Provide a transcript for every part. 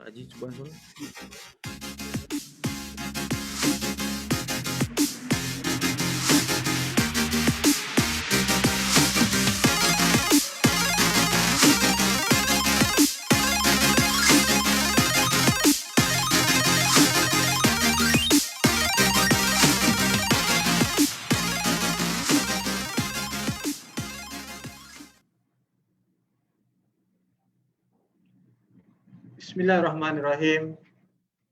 Haji cuba dulu. Bismillahirrahmanirrahim.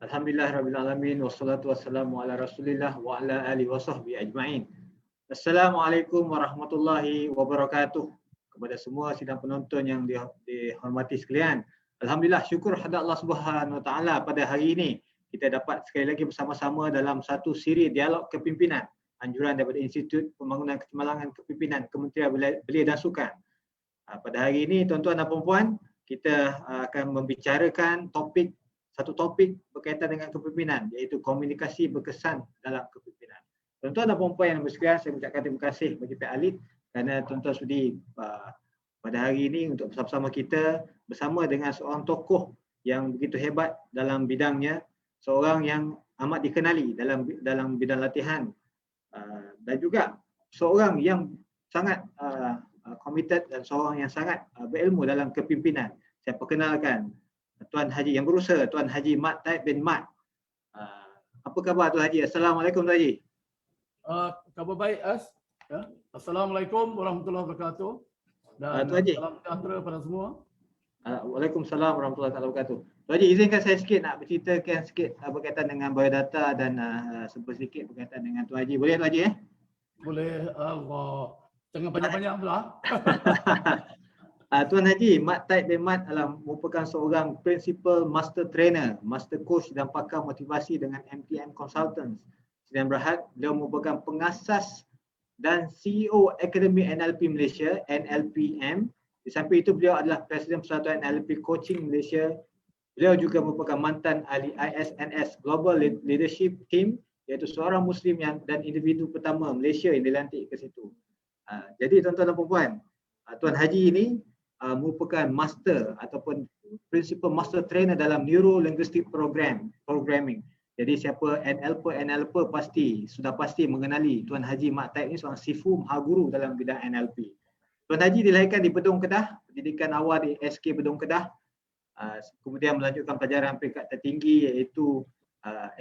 Alhamdulillahirrabbilalamin. Wassalatu wassalamu ala rasulillah wa ala alihi wa sahbihi ajma'in. Assalamualaikum warahmatullahi wabarakatuh. Kepada semua sidang penonton yang dihormati sekalian. Alhamdulillah, syukur kepada Allah Subhanahu Wa Taala pada hari ini kita dapat sekali lagi bersama-sama dalam satu siri dialog kepimpinan anjuran daripada Institut Pembangunan Kecemerlangan Kepimpinan Kementerian Belia dan Sukan. Pada hari ini tuan-tuan dan puan-puan, kita akan membicarakan satu topik berkaitan dengan kepimpinan, iaitu komunikasi berkesan dalam kepimpinan. Tuan-tuan dan puan-puan yang bersekalian, saya ucapkan terima kasih bagi Pak Alif kerana tuan-tuan sudi pada hari ini untuk bersama-sama kita bersama dengan seorang tokoh yang begitu hebat dalam bidangnya, seorang yang amat dikenali dalam bidang latihan dan juga seorang yang sangat committed dan seorang yang sangat berilmu dalam kepimpinan. Saya perkenalkan Tuan Haji yang berusaha, Tuan Haji Mat Taib bin Mat. Apa khabar Tuan Haji? Assalamualaikum Tuan Haji. Khabar baik As. Ya. Assalamualaikum warahmatullahi wabarakatuh. Dan Tuan Haji, salam sejahtera pada semua. Waalaikumsalam warahmatullahi wabarakatuh. Tuan Haji, izinkan saya sikit nak berceritakan sikit berkaitan dengan biodata dan sedikit berkaitan dengan Tuan Haji. Boleh Tuan Haji? Boleh. Allah. Jangan banyak-banyak pula. Tuan Haji Mat Taib bin Mat merupakan seorang principal master trainer, master coach dan pakar motivasi dengan MTN Consultants. Sdn Bhd, beliau merupakan pengasas dan CEO Akademi NLP Malaysia, NLPM. Di samping itu beliau adalah Presiden Persatuan NLP Coaching Malaysia. Beliau juga merupakan mantan ahli ISNS Global Leadership Team, iaitu seorang Muslim dan individu pertama Malaysia yang dilantik ke situ. Jadi tuan-tuan dan puan-puan, Tuan Haji ini merupakan master ataupun principal master trainer dalam neuro linguistic programming. Jadi siapa NLP sudah pasti mengenali Tuan Haji Mat Taib ini seorang sifu mahaguru dalam bidang NLP. Tuan Haji dilahirkan di Bedong Kedah, pendidikan awal di SK Bedong Kedah, kemudian melanjutkan pelajaran peringkat tertinggi iaitu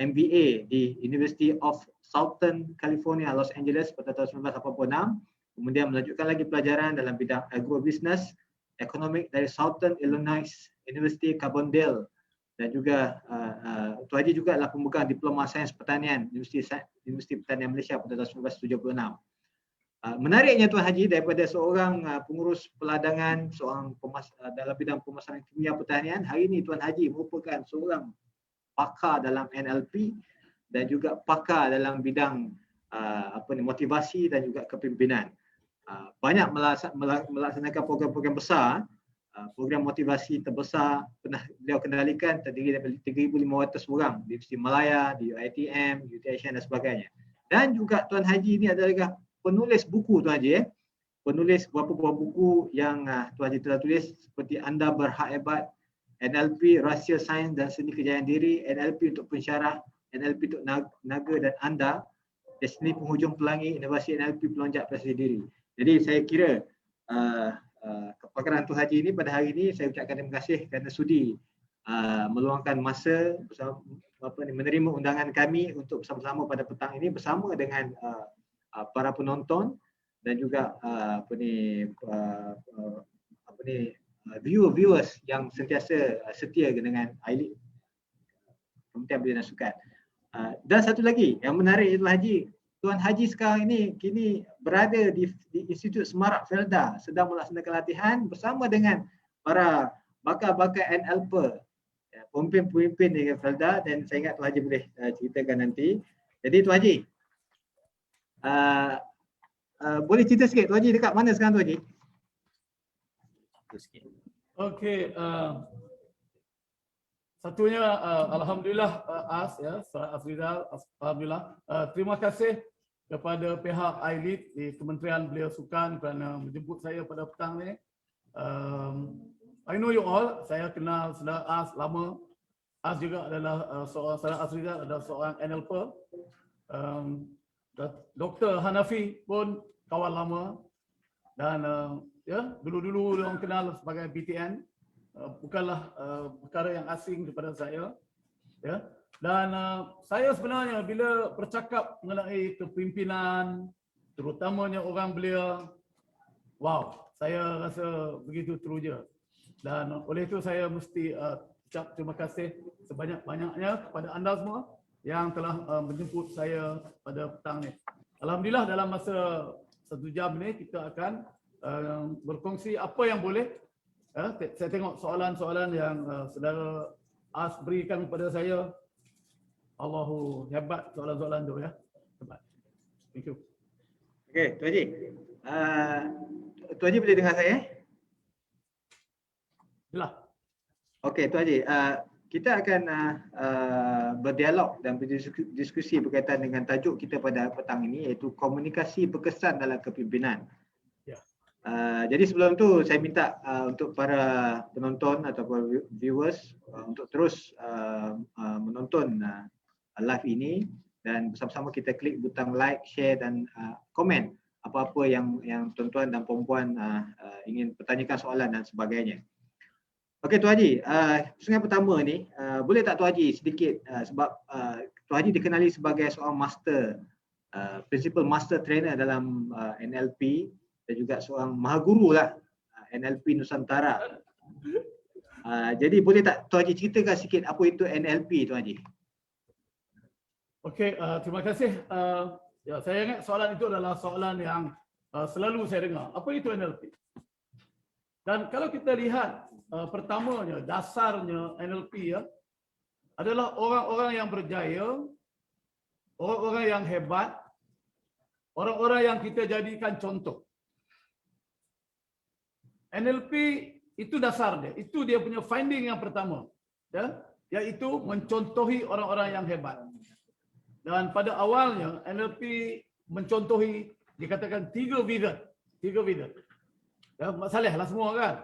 MBA di University of Southern California, Los Angeles pada tahun 1986. Kemudian melanjutkan lagi pelajaran dalam bidang agrobusiness, ekonomik dari Southern Illinois University Carbondale, dan juga Tuan Haji juga adalah pemegang diploma sains pertanian Universiti Pertanian Malaysia pada tahun 1976. Menariknya Tuan Haji, daripada seorang pengurus peladangan, seorang dalam bidang pemasaran kimia pertanian, hari ini Tuan Haji merupakan seorang pakar dalam NLP dan juga pakar dalam bidang motivasi dan juga kepimpinan. Banyak melaksanakan program-program besar, program motivasi terbesar pernah beliau kendalikan, terdiri daripada 3,500 orang di Universiti Malaya, di UiTM, UTAsian dan sebagainya. Dan juga Tuan Haji ini adalah penulis buku Tuan Haji, penulis beberapa buah buku yang Tuan Haji telah tulis, seperti Anda Berhak Hebat, NLP Rahsia Sains dan Seni Kejayaan Diri, NLP untuk Pensyarah, NLP untuk Naga dan Anda, Destiny Penghujung Pelangi, Inovasi NLP Pelonjak Prestasi Diri. Jadi saya kira kepakaran Tuan Haji ini pada hari ini saya ucapkan terima kasih kerana sudi meluangkan masa menerima undangan kami untuk bersama-sama pada petang ini bersama dengan para penonton dan juga viewers yang sentiasa setia dengan ILIT, Kementerian Belia dan Sukan. Dan satu lagi yang menarik Tuan Haji sekarang ini kini berada di Institut Semarak Felda, sedang melaksanakan latihan bersama dengan para bakar-bakar NLP, pemimpin-pemimpin di Felda, dan saya ingat Tuan Haji boleh ceritakan nanti. Jadi Tuan Haji, boleh cerita sikit Tuan Haji dekat mana sekarang Tuan Haji? Okey, satunya alhamdulillah As ya, alhamdulillah. Terima kasih kepada pihak ILIT di Kementerian Belia Sukan kerana menjemput saya pada petang ni. I know you all, saya kenal sudah As lama As juga adalah Saudara Azrizal adalah seorang NLP. Dr. Hanafi pun kawan lama dan ya dulu-dulu orang kenal sebagai BTN. Bukanlah perkara yang asing kepada saya, ya. Dan saya sebenarnya bila bercakap mengenai kepimpinan, terutamanya orang belia, wow, saya rasa begitu teruja. Dan oleh itu saya mesti ucap terima kasih sebanyak-banyaknya kepada anda semua yang telah menjemput saya pada petang ini. Alhamdulillah dalam masa 1 jam ini kita akan berkongsi apa yang boleh. Saya tengok soalan-soalan yang saudara As berikan kepada saya. Allahu hebat soalan-soalan tu ya. Hebat. Thank you. Okey, Tuan Haji. Tuan Haji boleh dengar saya? Jelas. Okey, Tuan Haji. Kita akan berdialog dan berdiskusi berkaitan dengan tajuk kita pada petang ini, iaitu komunikasi berkesan dalam kepimpinan. Jadi sebelum tu saya minta untuk para penonton ataupun viewers untuk terus menonton live ini dan bersama-sama kita klik butang like, share dan komen apa-apa yang tuan-tuan dan puan-puan ingin pertanyakan soalan dan sebagainya. Okey Tuan Haji, soalan pertama ni boleh tak Tuan Haji sedikit sebab Tuan Haji dikenali sebagai seorang master principal master trainer dalam NLP dan juga seorang mahaguru lah NLP Nusantara. Jadi boleh tak Tuan Haji ceritakan sikit apa itu NLP Tuan Haji? Okey, terima kasih. Ya, saya ingat soalan itu adalah soalan yang selalu saya dengar. Apa itu NLP? Dan kalau kita lihat pertamanya, dasarnya NLP ya, adalah orang-orang yang berjaya, orang-orang yang hebat, orang-orang yang kita jadikan contoh. NLP itu dasar dia, itu dia punya finding yang pertama, ya, iaitu mencontohi orang-orang yang hebat. Dan pada awalnya NLP mencontohi dikatakan 3 wizard. Ya, Saleh lah semua kan.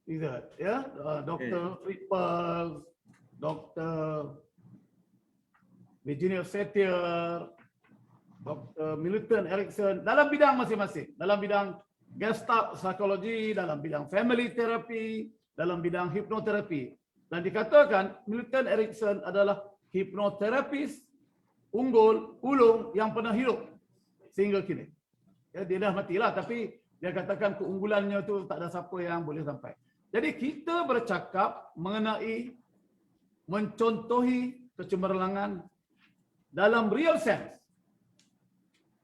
Wizard, ya, Dr. Triple, Dr. Virginia Satir, Dr. Milton Erickson dalam bidang masing-masing, dalam bidang Gestalt psikologi, dalam bidang family therapy, dalam bidang hipnoterapi. Dan dikatakan Milton Erickson adalah hipnoterapis unggul ulung yang pernah hidup sehingga kini. Ya, dia dah matilah tapi dia katakan keunggulannya tu tak ada siapa yang boleh sampai. Jadi kita bercakap mengenai mencontohi kecemerlangan dalam real sense.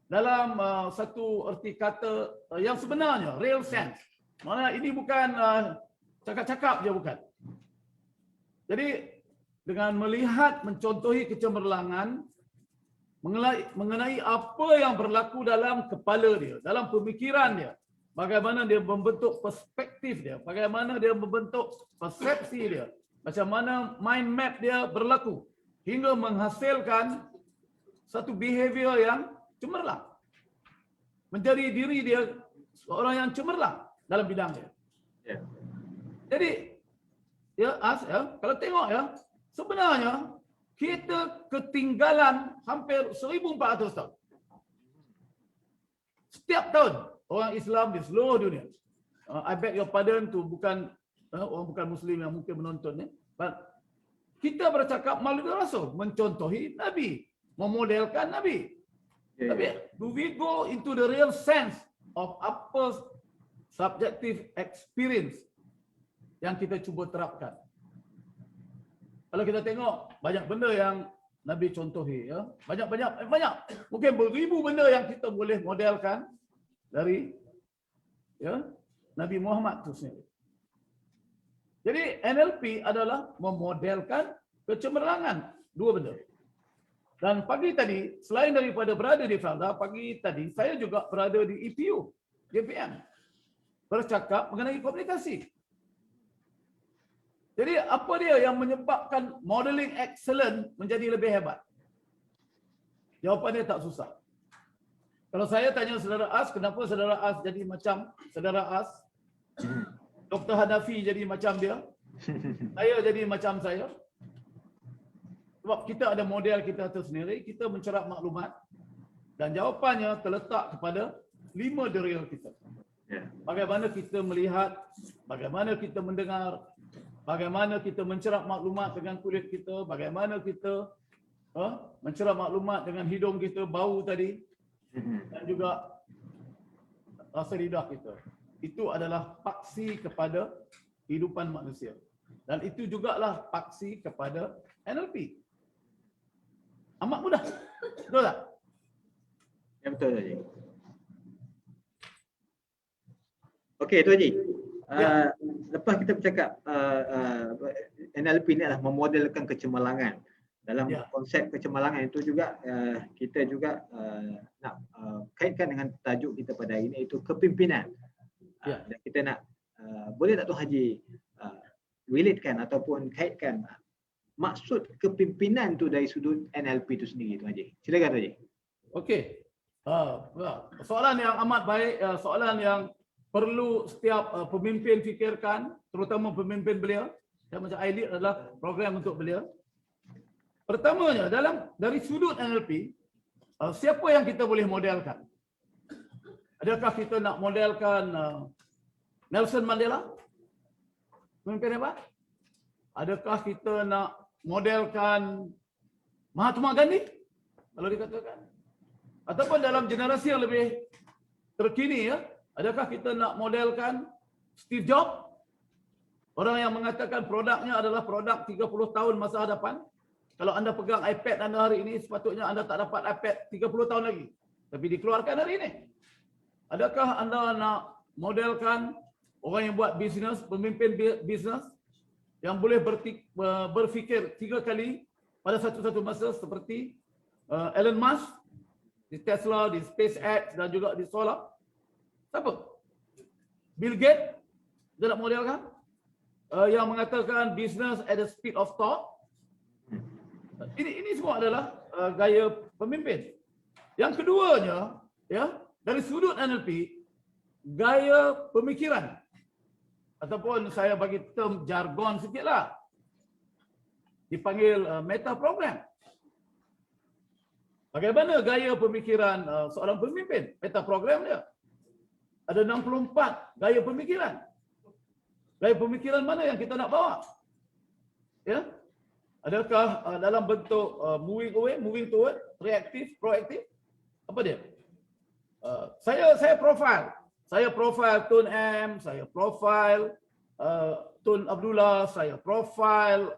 Dalam satu erti kata yang sebenarnya, real sense. Maksudnya ini bukan cakap-cakap je, bukan. Jadi dengan melihat, mencontohi kecemerlangan mengenai apa yang berlaku dalam kepala dia, dalam pemikiran dia, bagaimana dia membentuk perspektif dia, bagaimana dia membentuk persepsi dia, macam mana mind map dia berlaku hingga menghasilkan satu behavior yang cemerlang. Menjadi diri dia seorang yang cemerlang dalam bidang dia. Yeah. Jadi, ya, kalau tengok ya, sebenarnya kita ketinggalan hampir 1400 tahun. Setiap tahun orang Islam di seluruh dunia. I beg your pardon tu bukan orang bukan Muslim yang mungkin menonton ya. But kita bercakap melalui Rasul, mencontohi Nabi, memodelkan Nabi. Tapi do we go into the real sense of apa subjective experience yang kita cuba terapkan? Kalau kita tengok banyak benda yang Nabi contohi ya, banyak. Mungkin beribu benda yang kita boleh modelkan dari ya Nabi Muhammad itu sendiri. Jadi NLP adalah memodelkan kecemerlangan, dua benda. Dan pagi tadi, selain daripada berada di Felda, pagi tadi saya juga berada di EPU, JPM. Bercakap mengenai komunikasi. Jadi apa dia yang menyebabkan modeling excellent menjadi lebih hebat? Jawapannya tak susah. Kalau saya tanya saudara As, kenapa saudara As jadi macam saudara As? Dr. Hanafi jadi macam dia. Saya jadi macam saya. Sebab kita ada model kita tersendiri, kita mencerap maklumat dan jawapannya terletak kepada 5 derial kita. Bagaimana kita melihat, bagaimana kita mendengar, bagaimana kita mencerap maklumat dengan kulit kita, bagaimana kita mencerap maklumat dengan hidung kita, bau tadi, dan juga rasa lidah kita. Itu adalah paksi kepada kehidupan manusia. Dan itu jugalah paksi kepada NLP. Amat mudah. Betul tak? Ya, betul Haji. Okey, Tuan Haji. Lepas kita bercakap NLP ni adalah memodelkan kecemerlangan. Dalam konsep kecemerlangan itu juga kita juga nak kaitkan dengan tajuk kita pada hari ini, iaitu kepimpinan. Dan kita nak boleh tak Tuan Haji relatekan ataupun kaitkan maksud kepimpinan tu dari sudut NLP itu sendiri, Tuan Haji. Silakan Tuan Haji. Okey. Soalan yang amat baik, soalan yang perlu setiap pemimpin fikirkan, terutama pemimpin belia. Dan macam I lead adalah program untuk belia. Pertamanya, dari sudut NLP, siapa yang kita boleh modelkan? Adakah kita nak modelkan Nelson Mandela? Pemimpin hebat? Adakah kita nak modelkan Mahatma Gandhi? Kalau dikatakan. Ataupun dalam generasi yang lebih terkini, adakah kita nak modelkan Steve Jobs? Orang yang mengatakan produknya adalah produk 30 tahun masa hadapan. Kalau anda pegang iPad anda hari ini, sepatutnya anda tak dapat iPad 30 tahun lagi. Tapi dikeluarkan hari ini. Adakah anda nak modelkan orang yang buat bisnes, pemimpin bisnes, yang boleh berfikir 3 kali pada satu masa seperti Elon Musk di Tesla, di SpaceX dan juga di solar? Siapa? Bill Gates, dia nak modelkan? Yang mengatakan business at the speed of thought. Ini semua adalah gaya pemimpin. Yang keduanya, dari sudut NLP, gaya pemikiran. Ataupun saya bagi term jargon sikitlah. Dipanggil meta program. Bagaimana gaya pemikiran seorang pemimpin? Meta program dia. Ada 64 gaya pemikiran. Gaya pemikiran mana yang kita nak bawa? Ya? Adakah dalam bentuk moving away, moving toward, reaktif, proaktif? Apa dia? Saya profile. Saya profile Tun M, saya profile Tun Abdullah, saya profile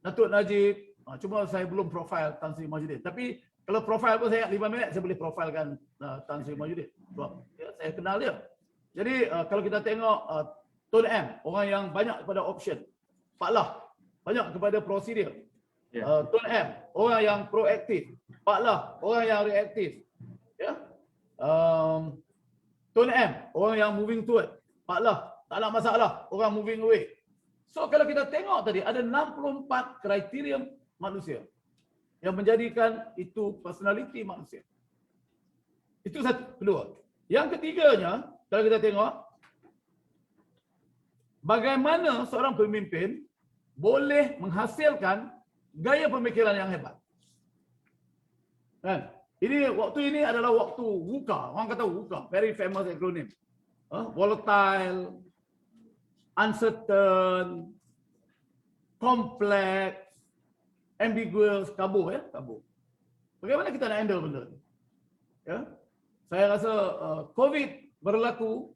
Datuk Najib. Cuma saya belum profile Tan Sri Mahyudin. Tapi kalau profile pun saya 5 minit saya boleh profilekan Tan Sri Mahyudin. Sebab saya kenal dia. Jadi kalau kita tengok Tun M, orang yang banyak kepada option. Pak Lah, banyak kepada prosedur. Tun M, orang yang proaktif. Pak Lah, orang yang reaktif. Tun M, orang yang moving toward. Pak Lah, tak ada masalah, orang moving away. So kalau kita tengok tadi, ada 64 kriteria manusia yang menjadikan itu personality manusia. Itu satu, kedua. Yang ketiganya, kalau kita tengok, bagaimana seorang pemimpin boleh menghasilkan gaya pemikiran yang hebat. Kan? Waktu ini adalah waktu VUCA. Orang kata VUCA, very famous acronym. Volatile, uncertain, complex, ambiguous, kabur. Kabur. Bagaimana kita nak handle benda ni? Saya rasa COVID berlaku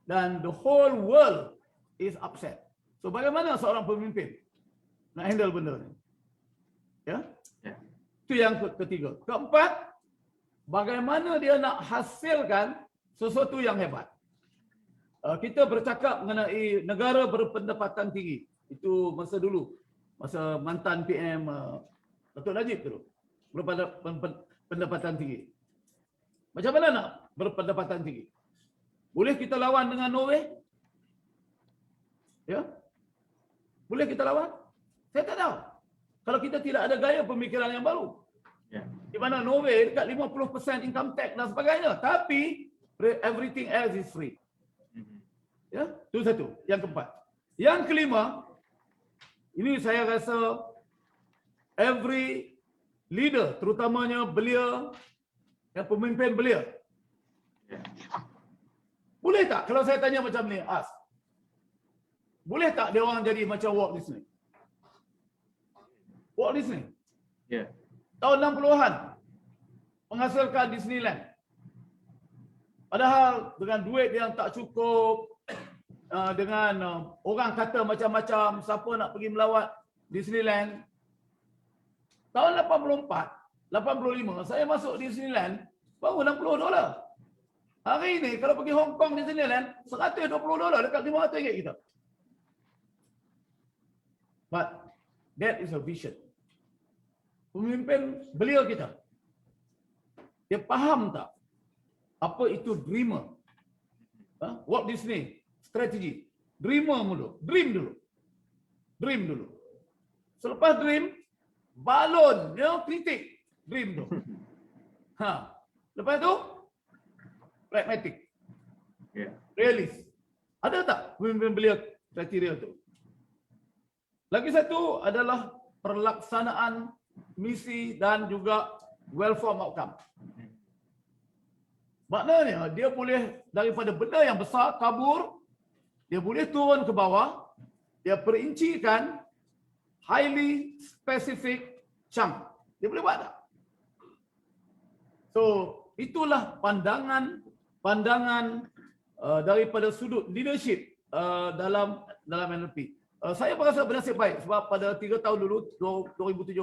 dan the whole world is upset. So bagaimana seorang pemimpin nak handle benda ni? Itu yang ketiga. Keempat, bagaimana dia nak hasilkan sesuatu yang hebat. Kita bercakap mengenai negara berpendapatan tinggi. Itu masa dulu. Masa mantan PM Datuk Najib dulu. Berpendapatan tinggi. Macam mana nak berpendapatan tinggi? Boleh kita lawan dengan Norway? Boleh kita lawan? Saya tak tahu. Kalau kita tidak ada gaya pemikiran yang baru. Di mana Norway dekat 50% income tax dan sebagainya. Tapi everything else is free. Itu satu. Yang keempat. Yang kelima, ini saya rasa every leader, terutamanya beliau yang pemimpin beliau. Boleh tak kalau saya tanya macam ni, As? Boleh tak dia orang jadi macam Walt Disney? Walt Disney. Ya. Tahun 60-an menghasilkan Disneyland. Padahal dengan duit yang tak cukup, dengan orang kata macam-macam, siapa nak pergi melawat Disneyland. Tahun 84, 85, saya masuk Disneyland baru $60. Hari ini kalau pergi Hong Kong Disneyland, $120 dekat RM500 kita. But that is a vision. Pemimpin beliau kita, dia faham tak apa itu dreamer? Walt Disney, strategi. Dreamer dulu. Dream dulu. Selepas dream, balon, kritik. Dream tu. Lepas tu, pragmatic. Realist. Ada tak pemimpin beliau kriteria tu? Lagi satu adalah perlaksanaan misi dan juga well-formed outcome. Maknanya dia boleh daripada benda yang besar kabur, dia boleh turun ke bawah, dia perincikan highly specific chunk. Dia boleh buat tak? So, itulah pandangan daripada sudut leadership dalam NLP. Saya merasa bernasib baik sebab pada 3 tahun dulu 2017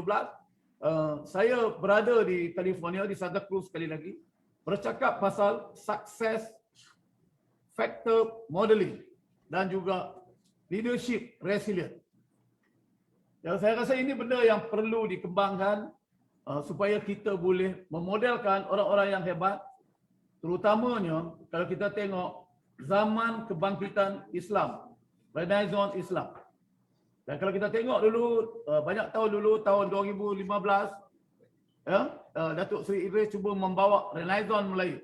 saya berada di California di Santa Cruz sekali lagi bercakap pasal success factor modeling dan juga leadership resilient. Yang saya rasa ini benda yang perlu dikembangkan supaya kita boleh memodelkan orang-orang yang hebat, terutamanya kalau kita tengok zaman kebangkitan Islam, Renaissance Islam. Dan kalau kita tengok dulu, banyak tahun dulu, tahun 2015, Datuk Seri Idris cuba membawa Renaissance Melayu.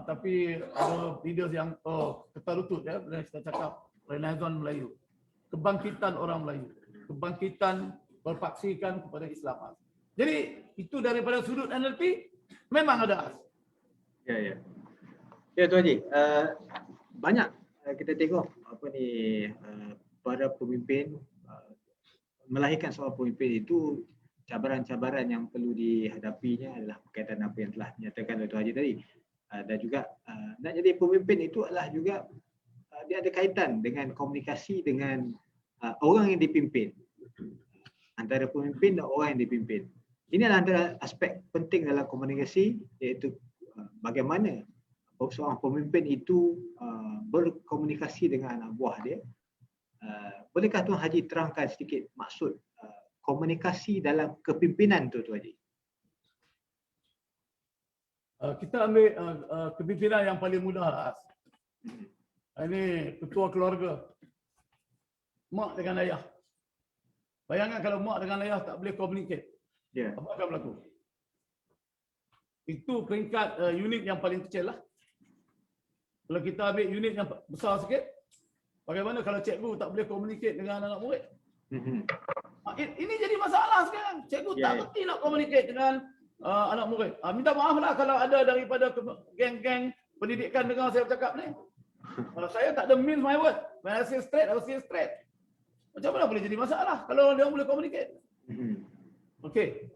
Tapi ada leaders yang ketar lutut kita cakap Renaissance Melayu. Kebangkitan orang Melayu. Kebangkitan berpaksikan kepada Islam. Jadi itu daripada sudut NLP memang ada. Ya Tuan Haji, banyak kita tengok para pemimpin melahirkan seorang pemimpin itu cabaran-cabaran yang perlu dihadapinya adalah berkaitan apa yang telah dinyatakan oleh Tuan Haji tadi. Dan juga nak jadi pemimpin itu adalah juga dia ada kaitan dengan komunikasi dengan orang yang dipimpin. Antara pemimpin dan orang yang dipimpin. Ini adalah antara aspek penting dalam komunikasi, iaitu bagaimana seorang pemimpin itu berkomunikasi dengan anak buah dia. Bolehkah Tuan Haji terangkan sedikit maksud komunikasi dalam kepimpinan tu Tuan Haji? Kita ambil kepimpinan yang paling mudah. Ini ketua keluarga. Mak dengan ayah. Bayangkan kalau mak dengan ayah tak boleh communicate. Apa akan berlaku? Itu peringkat unit yang paling kecil lah. Kalau kita ambil unit yang besar sikit, bagaimana kalau cikgu tak boleh communicate dengan anak murid? Ini jadi masalah sekarang. Cikgu tak berhenti nak communicate dengan anak murid. Minta maaf lah kalau ada daripada geng-geng pendidikan dengar saya bercakap ni. Kalau saya tak ada mince my word. When I say straight, I will say straight. Macam mana boleh jadi masalah kalau dia boleh communicate? Okay.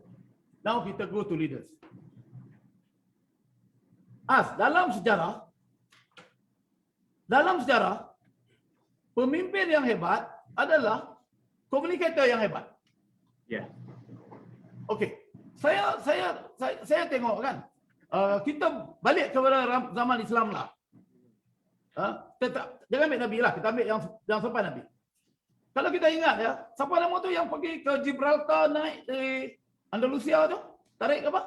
Now kita go to leaders. Dalam sejarah, pemimpin yang hebat adalah komunikator yang hebat. Okey. Saya tengok kan. Kita balik kepada zaman Islam lah. Jangan ambil Nabi lah, kita ambil yang sampai Nabi. Kalau kita ingat siapa nama tu yang pergi ke Gibraltar naik dari Andalusia tu? Tariq apa?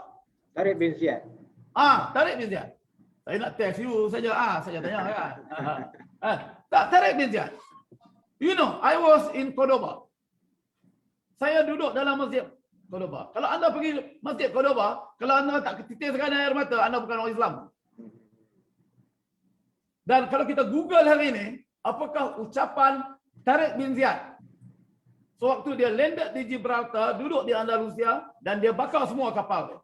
Tariq bin Ziyad. Tariq bin Ziyad. Saya nak test you saja. Saya tanya kan. Tariq bin Ziyad. You know, I was in Cordoba. Saya duduk dalam masjid Cordoba. Kalau anda pergi masjid Cordoba, kalau anda tak ketitiskan air mata, anda bukan orang Islam. Dan kalau kita Google hari ini, apakah ucapan Tariq bin Ziyad sewaktu dia landed di Gibraltar, duduk di Andalusia dan dia bakar semua kapal dia.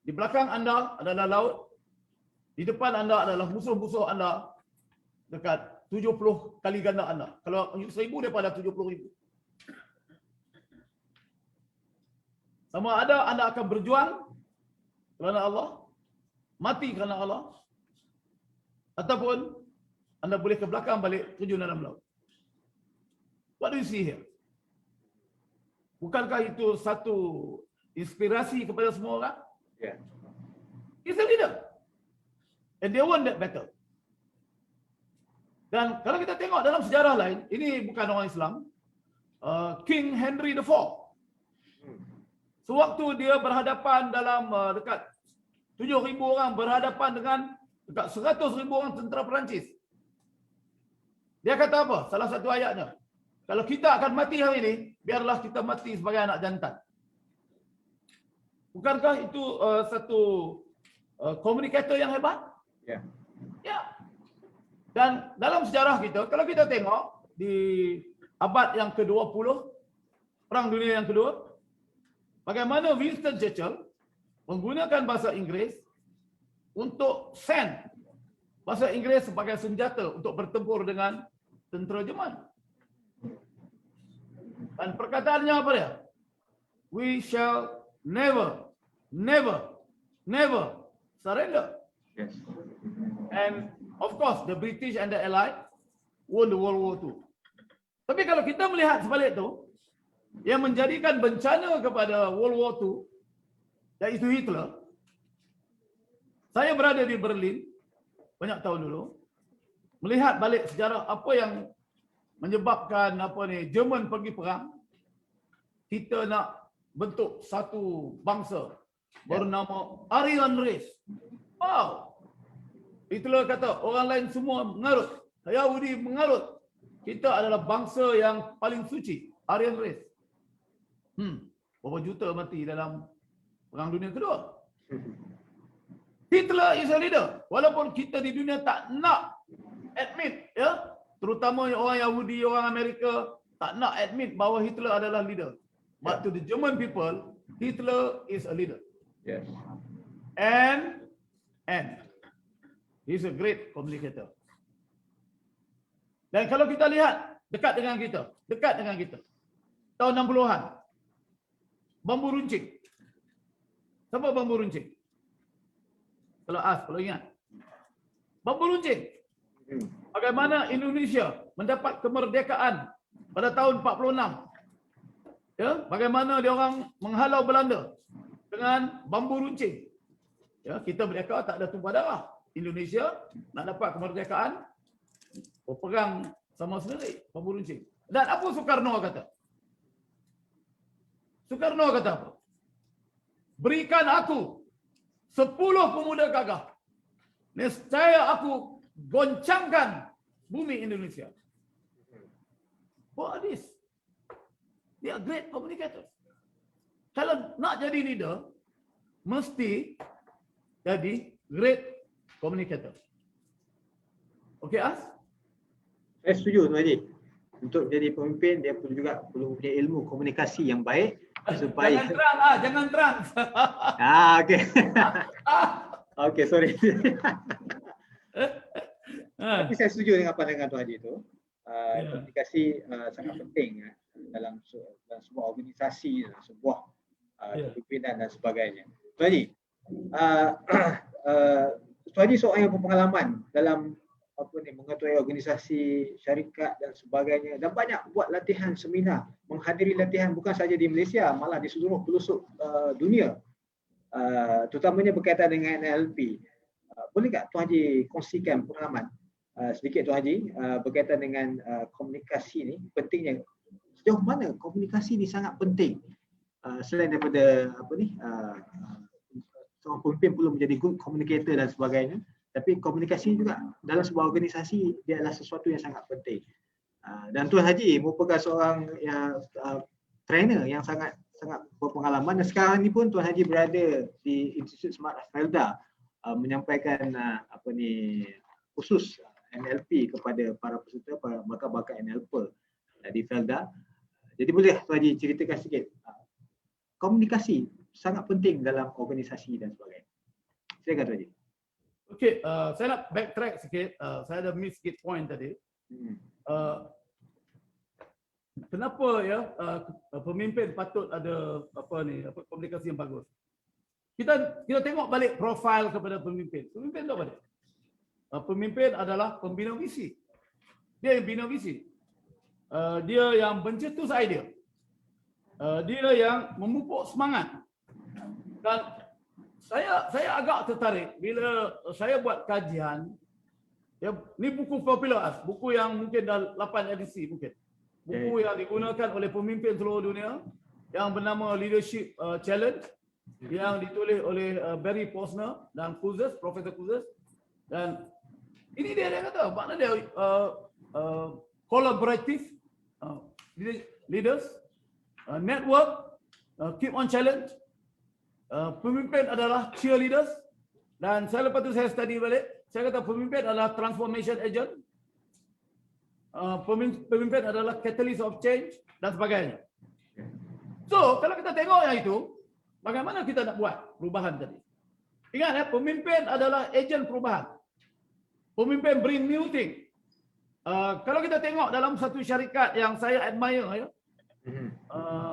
Di belakang anda adalah laut, di depan anda adalah musuh-musuh anda dekat 70 kali ganda anda. Kalau 1,000 daripada 70,000. Sama ada anda akan berjuang kerana Allah, mati kerana Allah, ataupun anda boleh ke belakang balik terjun dalam laut. What do you see here? Bukankah itu satu inspirasi kepada semua orang? Yeah. He's a leader. And they won that battle. Dan kalau kita tengok dalam sejarah lain, ini bukan orang Islam, King Henry IV. Sewaktu dia berhadapan dalam dekat 7,000 orang berhadapan dengan dekat 100,000 orang tentera Perancis. Dia kata apa? Salah satu ayatnya. Kalau kita akan mati hari ini, biarlah kita mati sebagai anak jantan. Bukankah itu satu komunikator yang hebat? Ya. Ya. Dan dalam sejarah kita, kalau kita tengok di abad yang ke-20, Perang Dunia yang kedua, bagaimana Winston Churchill menggunakan bahasa Inggeris untuk send bahasa Inggeris sebagai senjata untuk bertempur dengan tentera Jerman. Dan perkataannya apa dia? We shall never, never, never surrender. Yes. And of course, the British and the Allied won the World War II. Tapi kalau kita melihat sebalik itu, yang menjadikan bencana kepada World War II, iaitu Hitler. Saya berada di Berlin banyak tahun dulu, melihat balik sejarah apa yang menyebabkan Jerman pergi perang. Kita nak bentuk satu bangsa bernama Aryan Race. Wow. Hitler kata orang lain semua mengarut, Yahudi mengarut. Kita adalah bangsa yang paling suci, Aryan Race. Berapa juta mati dalam Perang Dunia Kedua. Hitler is a leader. Walaupun kita di dunia tak nak admit, ya, terutama orang Yahudi, orang Amerika tak nak admit bahawa Hitler adalah leader. But to the German people, Hitler is a leader. Yes. And he's a great communicator. Dan kalau kita lihat dekat dengan kita, tahun 60-an, bambu runcing. Siapa bambu runcing? Kalau ingat. Bambu runcing. Bagaimana Indonesia mendapat kemerdekaan pada tahun 46. Ya, bagaimana dia orang menghalau Belanda dengan bambu runcing. Ya, kita mereka tak ada tumpah darah. Indonesia nak dapat kemerdekaan, berperang sama sendiri, bambu runcing. Dan apa Soekarno kata? Soekarno kata apa? Berikan aku 10 pemuda gagah, nescaya aku goncangkan bumi Indonesia. What is? They are great communicators. Kalau nak jadi leader, mesti jadi great communicator. Okay, As? Saya setuju Tuan Haji. Untuk jadi pemimpin, dia perlu punya ilmu komunikasi yang baik supaya jangan terang. okey. Okey, sorry. Tapi saya setuju dengan pandangan Tuan Haji itu. Komunikasi sangat penting dalam sebuah organisasi, dalam sebuah kepimpinan dan sebagainya. Tuan Haji, Tuan Haji seorang yang berpengalaman dalam mengetuai organisasi, syarikat dan sebagainya, dan banyak buat latihan seminar, menghadiri latihan bukan saja di Malaysia, malah di seluruh pelosok dunia, terutamanya berkaitan dengan NLP. Boleh tak Tuan Haji kongsikan pengalaman sedikit Tuan Haji berkaitan dengan komunikasi ni, pentingnya, sejauh mana komunikasi ni sangat penting, selain daripada seorang pemimpin perlu menjadi good communicator dan sebagainya, tapi komunikasi juga dalam sebuah organisasi dia adalah sesuatu yang sangat penting. Dan Tuan Haji merupakan seorang trainer yang sangat berpengalaman, dan sekarang ni pun Tuan Haji berada di Institut Smart Felda menyampaikan khusus NLP kepada para peserta, para bakal-bakal NLP. di Felda. Jadi boleh Tuan Haji ceritakan sikit. Komunikasi sangat penting dalam organisasi dan sebagainya. Silakan Tuan Haji. Okey, saya nak backtrack sikit. Saya ada miss sikit point tadi. Kenapa ya pemimpin patut ada komunikasi yang bagus? Kita tengok balik profil kepada pemimpin. Pemimpin tu apa dia? Pemimpin adalah pembina visi. Dia yang bina visi. Dia yang pencetus idea. Dia yang memupuk semangat. Dan saya agak tertarik bila saya buat kajian. Ya, ni buku popular, buku yang mungkin dah 8 edisi mungkin. Buku yang digunakan oleh pemimpin seluruh dunia yang bernama Leadership Challenge yang ditulis oleh Barry Posner dan Profesor Cousins. Dan ini dia kata, makna dia collaborative leaders, network, keep on challenge. Pemimpin adalah cheerleaders. Dan saya lepas tu saya study balik, saya kata pemimpin adalah transformation agent. Pemimpin adalah catalyst of change dan sebagainya. So, kalau kita tengok yang itu, bagaimana kita nak buat perubahan tadi? Ingat ya, pemimpin adalah ejen perubahan. Pemimpin bring new thing. Kalau kita tengok dalam satu syarikat yang saya admire ya,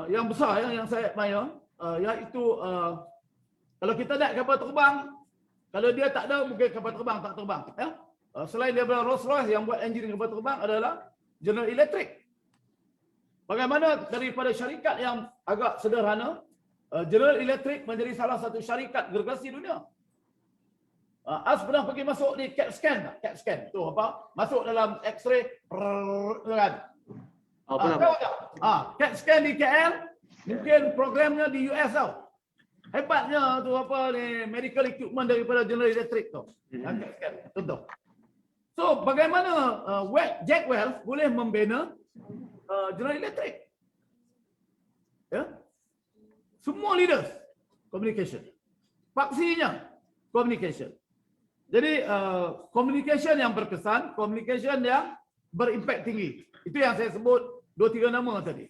yang besar ya, yang saya admire, iaitu kalau kita naik kapal terbang, kalau dia tak ada, mungkin kapal terbang tak terbang. Ya? Selain daripada Rolls-Royce yang buat enjin kapal terbang adalah General Electric. Bagaimana daripada syarikat yang agak sederhana, General Electric menjadi salah satu syarikat gergasi dunia. As pernah pergi masuk di CAT scan tak? CAT scan tu apa? Masuk dalam X-ray kan? Tahu tak? CAT scan di KL, mungkin programnya di US tau. Hebatnya tu apa ni, medical equipment daripada General Electric tu. CAT scan, contoh. So bagaimana Jack Welch boleh membina General Electric? Ya? Semua leaders communication. Paksinya communication. Jadi communication yang berkesan, communication yang berimpact tinggi. Itu yang saya sebut 2-3 nama tadi.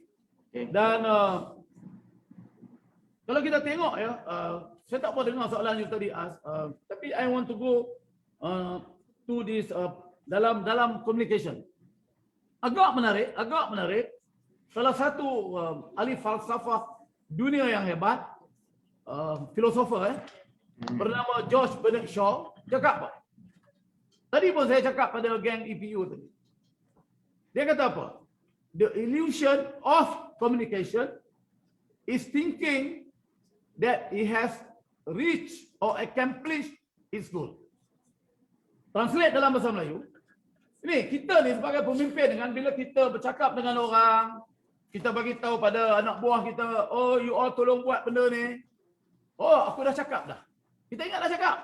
Dan kalau kita tengok ya, saya tak apa dengar soalan you tadi tapi I want to go to this dalam communication. Agak menarik. Salah satu ahli falsafah dunia yang hebat, filosofer bernama George Bernard Shaw, cakap apa? Tadi pun saya cakap pada geng EPU tadi. Dia kata apa? The illusion of communication is thinking that it has reached or accomplished its goal. Translate dalam bahasa Melayu. Ini kita ni sebagai pemimpin dengan bila kita bercakap dengan orang, kita bagi tahu pada anak buah kita, oh you all tolong buat benda ni. Oh aku dah cakap dah. Kita ingat dah cakap.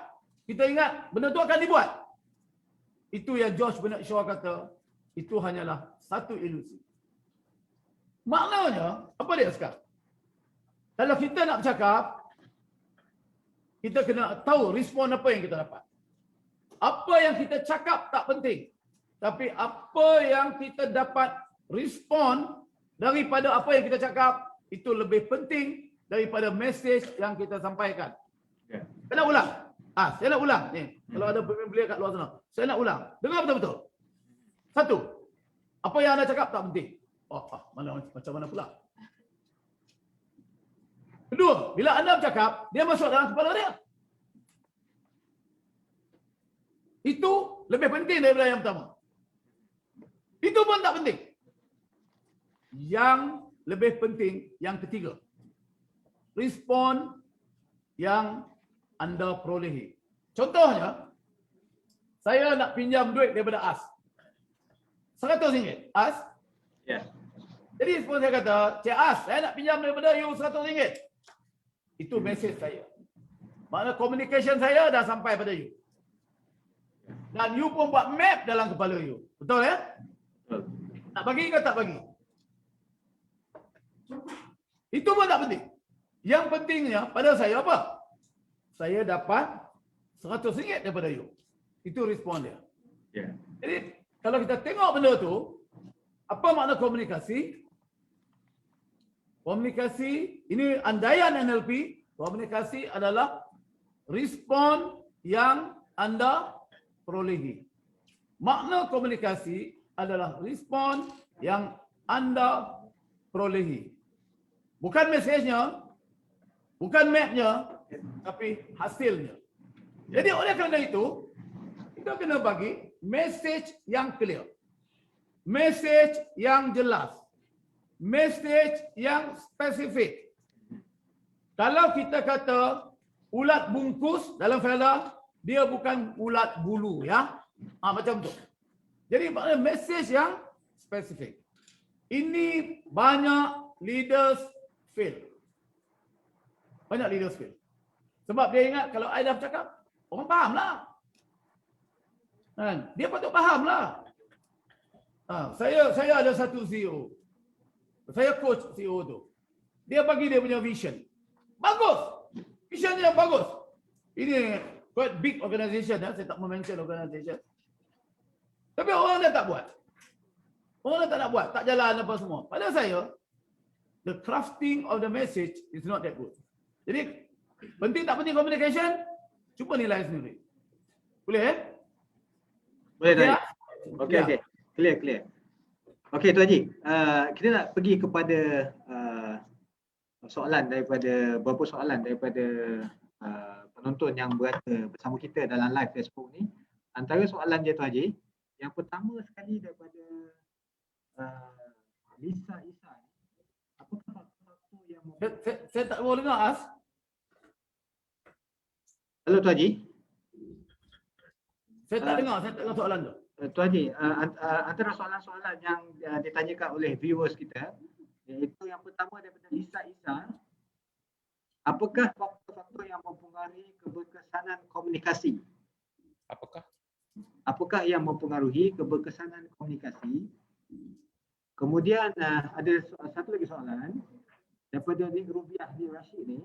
Kita ingat benda tu akan dibuat. Itu yang George Bernard Shaw kata, itu hanyalah satu ilusi. Maknanya, apa dia sekarang? Kalau kita nak bercakap, kita kena tahu respon apa yang kita dapat. Apa yang kita cakap tak penting. Tapi apa yang kita dapat respon daripada apa yang kita cakap, itu lebih penting daripada mesej yang kita sampaikan. Saya nak ulang. Saya nak ulang. Ni, kalau ada pemimpin kat luar sana. Saya nak ulang. Dengar betul-betul. Satu. Apa yang anda cakap tak penting. Macam mana pula? Kedua, bila anda bercakap, dia masuk dalam kepala dia. Itu lebih penting daripada yang pertama. Itu pun tak penting. Yang lebih penting yang ketiga. Respon yang anda perolehi. Contohnya, saya nak pinjam duit daripada As. RM100. As? Ya. Jadi respon saya kata, Cik As, saya nak pinjam daripada you RM100. Itu mesej saya. Maknanya communication saya dah sampai pada you. Dan you pun buat map dalam kepala you. Betul ya? Betul. Nak bagi ke tak bagi? Itu pun tak penting. Yang pentingnya pada saya apa? Saya dapat RM100 daripada you. Itu respon dia. Yeah. Jadi kalau kita tengok benda tu, Apa makna komunikasi? Komunikasi, ini andaian NLP, komunikasi adalah respon yang anda perolehi. Makna komunikasi adalah respon yang anda perolehi. Bukan mesejnya, bukan mapnya, tapi hasilnya. Jadi oleh kerana itu, kita kena bagi mesej yang clear. Mesej yang jelas. Mesej yang spesifik. Kalau kita kata ulat bungkus dalam faedah, dia bukan ulat bulu, ya. Macam tu. Jadi maknanya mesej yang spesifik. Ini banyak leaders fail. Banyak leaders fail. Sebab dia ingat kalau I dah bercakap, orang faham lah. Dia patut faham lah. Saya ada satu CEO. Saya coach CEO tu. Dia bagi dia punya vision. Bagus. Visionnya bagus. Ini quite big organisation. Saya tak mention organisation. Tapi orang dah tak buat. Orang dah tak nak buat. Tak jalan apa semua. Pada saya, the crafting of the message is not that good. Jadi, penting tak penting communication? Cuba nilai sendiri. Boleh Boleh okay, tak? Okey. Clear. Okey Tuan Haji, kita nak pergi kepada soalan daripada beberapa soalan daripada penonton yang berada bersama kita dalam live Facebook ni. Antara soalan dia Tuan Haji, yang pertama sekali daripada Lisa Isa. Apakah faktor yang saya tak boleh dengar As. Halo Tuan Haji. Saya tak dengar soalan tu. Tuan Haji, antara soalan-soalan yang ditanyakan oleh viewers kita, iaitu yang pertama daripada Lisa Isa, apakah faktor-faktor yang mempengaruhi keberkesanan komunikasi? Apakah yang mempengaruhi keberkesanan komunikasi? Kemudian ada satu lagi soalan daripada Nik Rubiah di Rashid ni,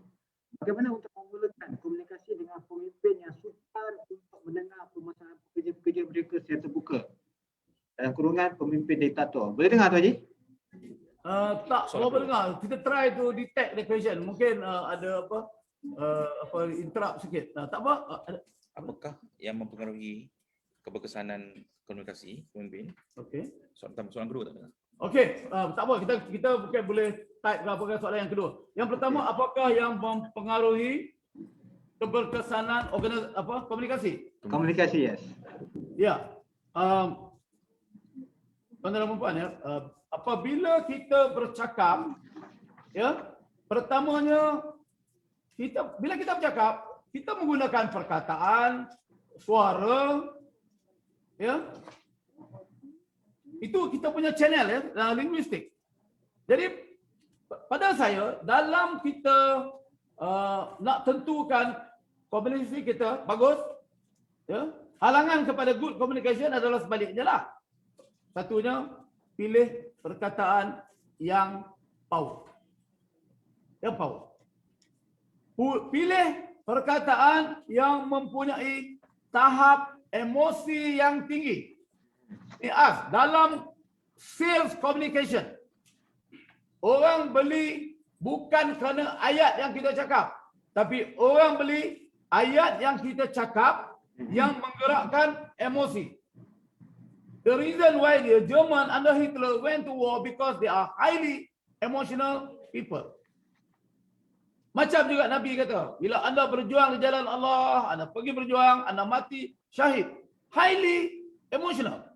bagaimana untuk memulakan komunikasi dengan pemimpin yang sukar untuk mendengar permasalahan pekerja-pekerja mereka secara terbuka? Dalam kurungan pemimpin diktator. Boleh dengar Tuan Haji? Tak, boleh dengar. Kita try to detect the question. Mungkin ada interrupt sikit. Tak apa. Apakah yang mempengaruhi keberkesanan komunikasi pemimpin? Okey. Soalan kedua tak ada. Okey, tak apa. Kita mungkin boleh type ke apakah soalan yang kedua. Yang pertama, apakah yang mempengaruhi keberkesanan komunikasi? Komunikasi, yes. Ya. Tuan-tuan dan puan, apabila kita bercakap, ya, pertamanya bila kita bercakap, kita menggunakan perkataan, suara, ya. Itu kita punya channel, ya, linguistik. Jadi pada saya, dalam kita nak tentukan komunikasi kita bagus, ya, halangan kepada good communication adalah sebaliknya lah. Satunya, pilih perkataan yang power. Yang power. Pilih perkataan yang mempunyai tahap emosi yang tinggi. Dalam sales communication, orang beli bukan kerana ayat yang kita cakap, tapi orang beli ayat yang kita cakap yang menggerakkan emosi. The reason why the German under Hitler went to war because they are highly emotional people. Macam juga Nabi kata, bila anda berjuang di jalan Allah, anda pergi berjuang, anda mati syahid. Highly emotional.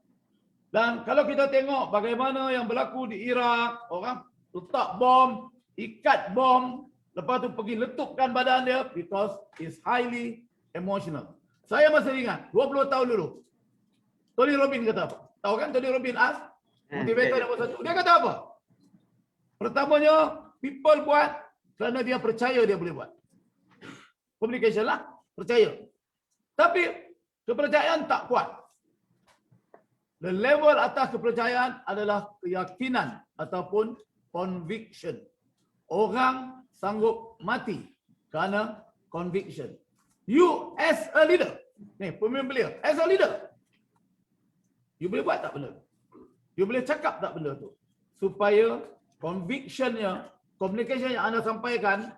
Dan kalau kita tengok bagaimana yang berlaku di Iraq, orang letak bom, ikat bom, lepas tu pergi letupkan badan dia because it's highly emotional. Saya masih ingat 20 tahun dulu. Tony Robbins kata apa? Tahu kan Tony Robbins motivator nombor 1. Dia kata apa? Pertamanya, people buat kerana dia percaya dia boleh buat. Communication lah, percaya. Tapi kepercayaan tak kuat. The level atas kepercayaan adalah keyakinan ataupun conviction. Orang sanggup mati kerana conviction. You as a leader, ni pemimpin beliau, as a leader, you boleh buat tak benda? You boleh cakap tak benda tu? Supaya convictionnya, communication yang anda sampaikan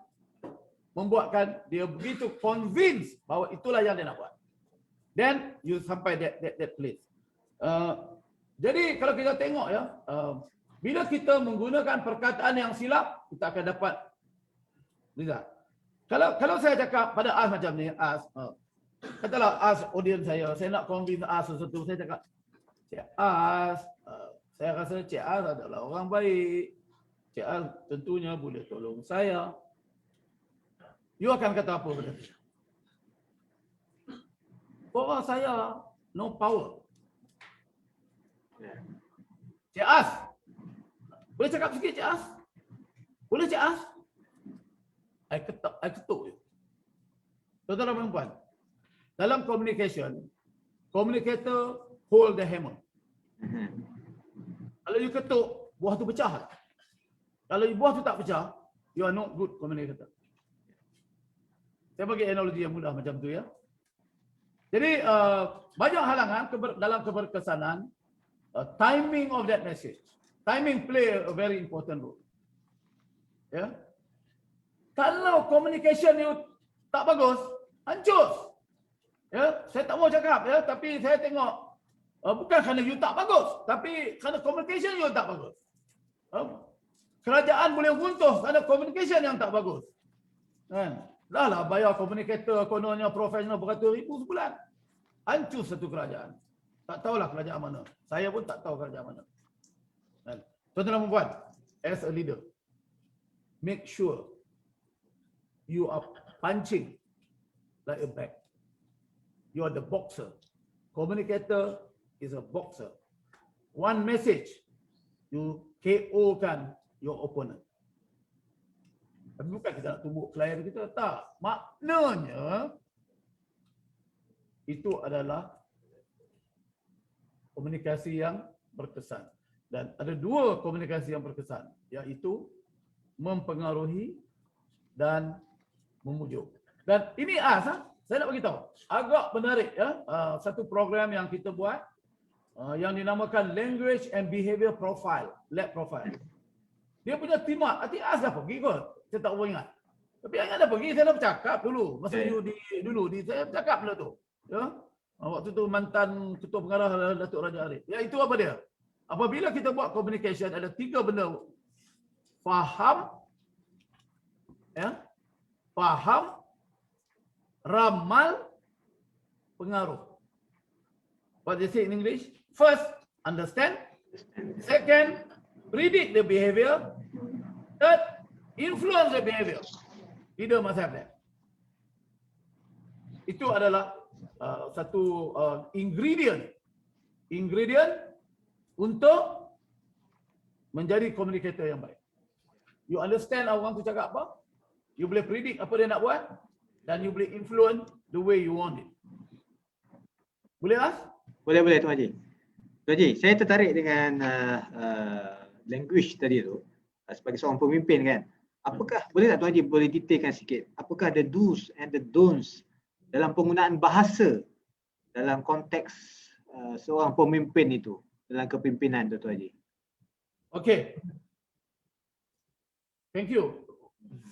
membuatkan dia begitu convinced bahawa itulah yang dia nak buat. Then you sampai that place. Jadi kalau kita tengok ya, bila kita menggunakan perkataan yang silap, kita akan dapat result. Kalau saya cakap pada As macam ni, As, katalah As audience saya nak convince As sesuatu, saya cakap, Cik As, saya rasa Cik As adalah orang baik. Cik As tentunya boleh tolong saya. You akan kata apa pada saya? Bahwa saya no power. Cik As, boleh cakap sikit Cik As? Boleh Cik As? I ketuk you. Tuan-tuan dan perempuan, dalam communication, communicator hold the hammer. Kalau you ketuk, buah tu pecah. Kalau buah tu tak pecah, you are not good communicator. Saya bagi analogi yang mudah macam tu ya. Jadi banyak halangan dalam keberkesanan. Timing of that message. Timing play a very important role. Ya. Kalau communication you tak bagus, hancur. Ya, saya tak mau cakap ya, tapi saya tengok bukan kerana you tak bagus, tapi kerana communication you tak bagus. Kerajaan boleh runtuh kerana communication yang tak bagus. Kan? Dah lah bayar communicator kononnya profesional beratus-ribu sebulan. Hancur satu kerajaan. Tak tahulah kerajaan mana. Saya pun tak tahu kerajaan mana. Kan? Tuan-tuan dan puan, as a leader, make sure you are punching like a bag. You are the boxer. Communicator is a boxer. One message, you KO kan your opponent. Tapi bukan kita nak tumbuk klien kita, tak. Maknanya, itu adalah komunikasi yang berkesan. Dan ada dua komunikasi yang berkesan, iaitu mempengaruhi dan memujuk. Dan ini saya nak bagi tahu, agak menarik ya, satu program yang kita buat yang dinamakan Language and Behavior Profile, Lab Profile. Dia punya timat, hati As dah pergi kot. Saya tak ingat. Tapi yang dah pergi, saya dah bercakap dulu. Masa saya bercakap dulu tu. Ya. Waktu tu mantan ketua pengarah Datuk Raja Arif. Ya, itu apa dia? Apabila kita buat communication, ada 3 benda. Faham, ya, faham, ramal, pengaruh. What they say in English? First, understand. Second, predict the behavior. Third, influence the behavior. Leader must have that. Itu adalah satu ingredient untuk menjadi communicator yang baik. You understand orang tu cakap apa, you boleh predict apa dia nak buat, dan you boleh influence the way you want it. Boleh As? Boleh Tuan Haji. Tuan Haji, saya tertarik dengan language tadi tu sebagai seorang pemimpin kan. Apakah, boleh tak Tuan Haji boleh detailkan sikit, apakah ada do's and the don'ts dalam penggunaan bahasa dalam konteks seorang pemimpin itu dalam kepimpinan tu Tuan Haji? Okay. Thank you.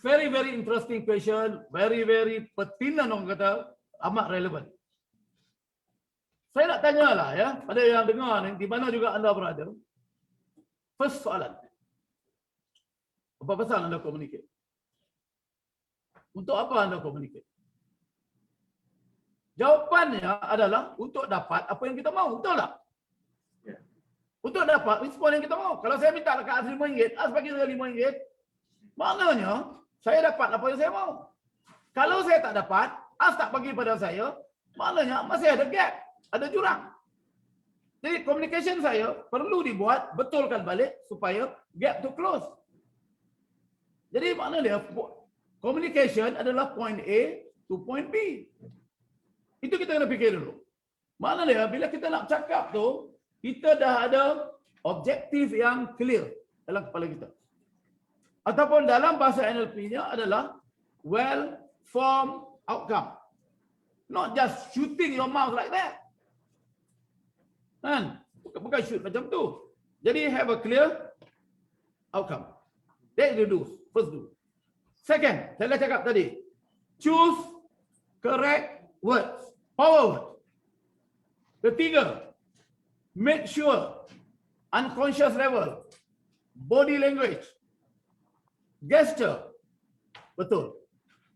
Very, very interesting question. Very, very pertinent orang kata. Amat relevan. Saya nak tanyalah ya, pada yang dengar ni, di mana juga anda berada. First soalan. Apa pasal anda communicate? Untuk apa anda communicate? Jawapannya adalah untuk dapat apa yang kita mahu. Betul tak? Yeah. Untuk dapat respon yang kita mahu. Kalau saya minta dekat As RM5, As bagi saya RM5, maknanya saya dapat apa yang saya mahu. Kalau saya tak dapat, As tak bagi pada saya, maknanya masih ada gap, ada jurang. Jadi communication saya perlu dibuat, betulkan balik supaya gap tu close. Jadi maknanya communication adalah point A to point B. Itu kita kena fikir dulu. Maknanya bila kita nak cakap tu, kita dah ada objektif yang clear dalam kepala kita. Ataupun dalam bahasa NLP-nya adalah well-formed outcome. Not just shooting your mouth like that. Kan? Bukan shoot macam tu. Jadi have a clear outcome. That is the do. First do. Second, saya dah cakap tadi. Choose correct words. Power word. Ketiga, make sure unconscious level, body language, gesture, betul.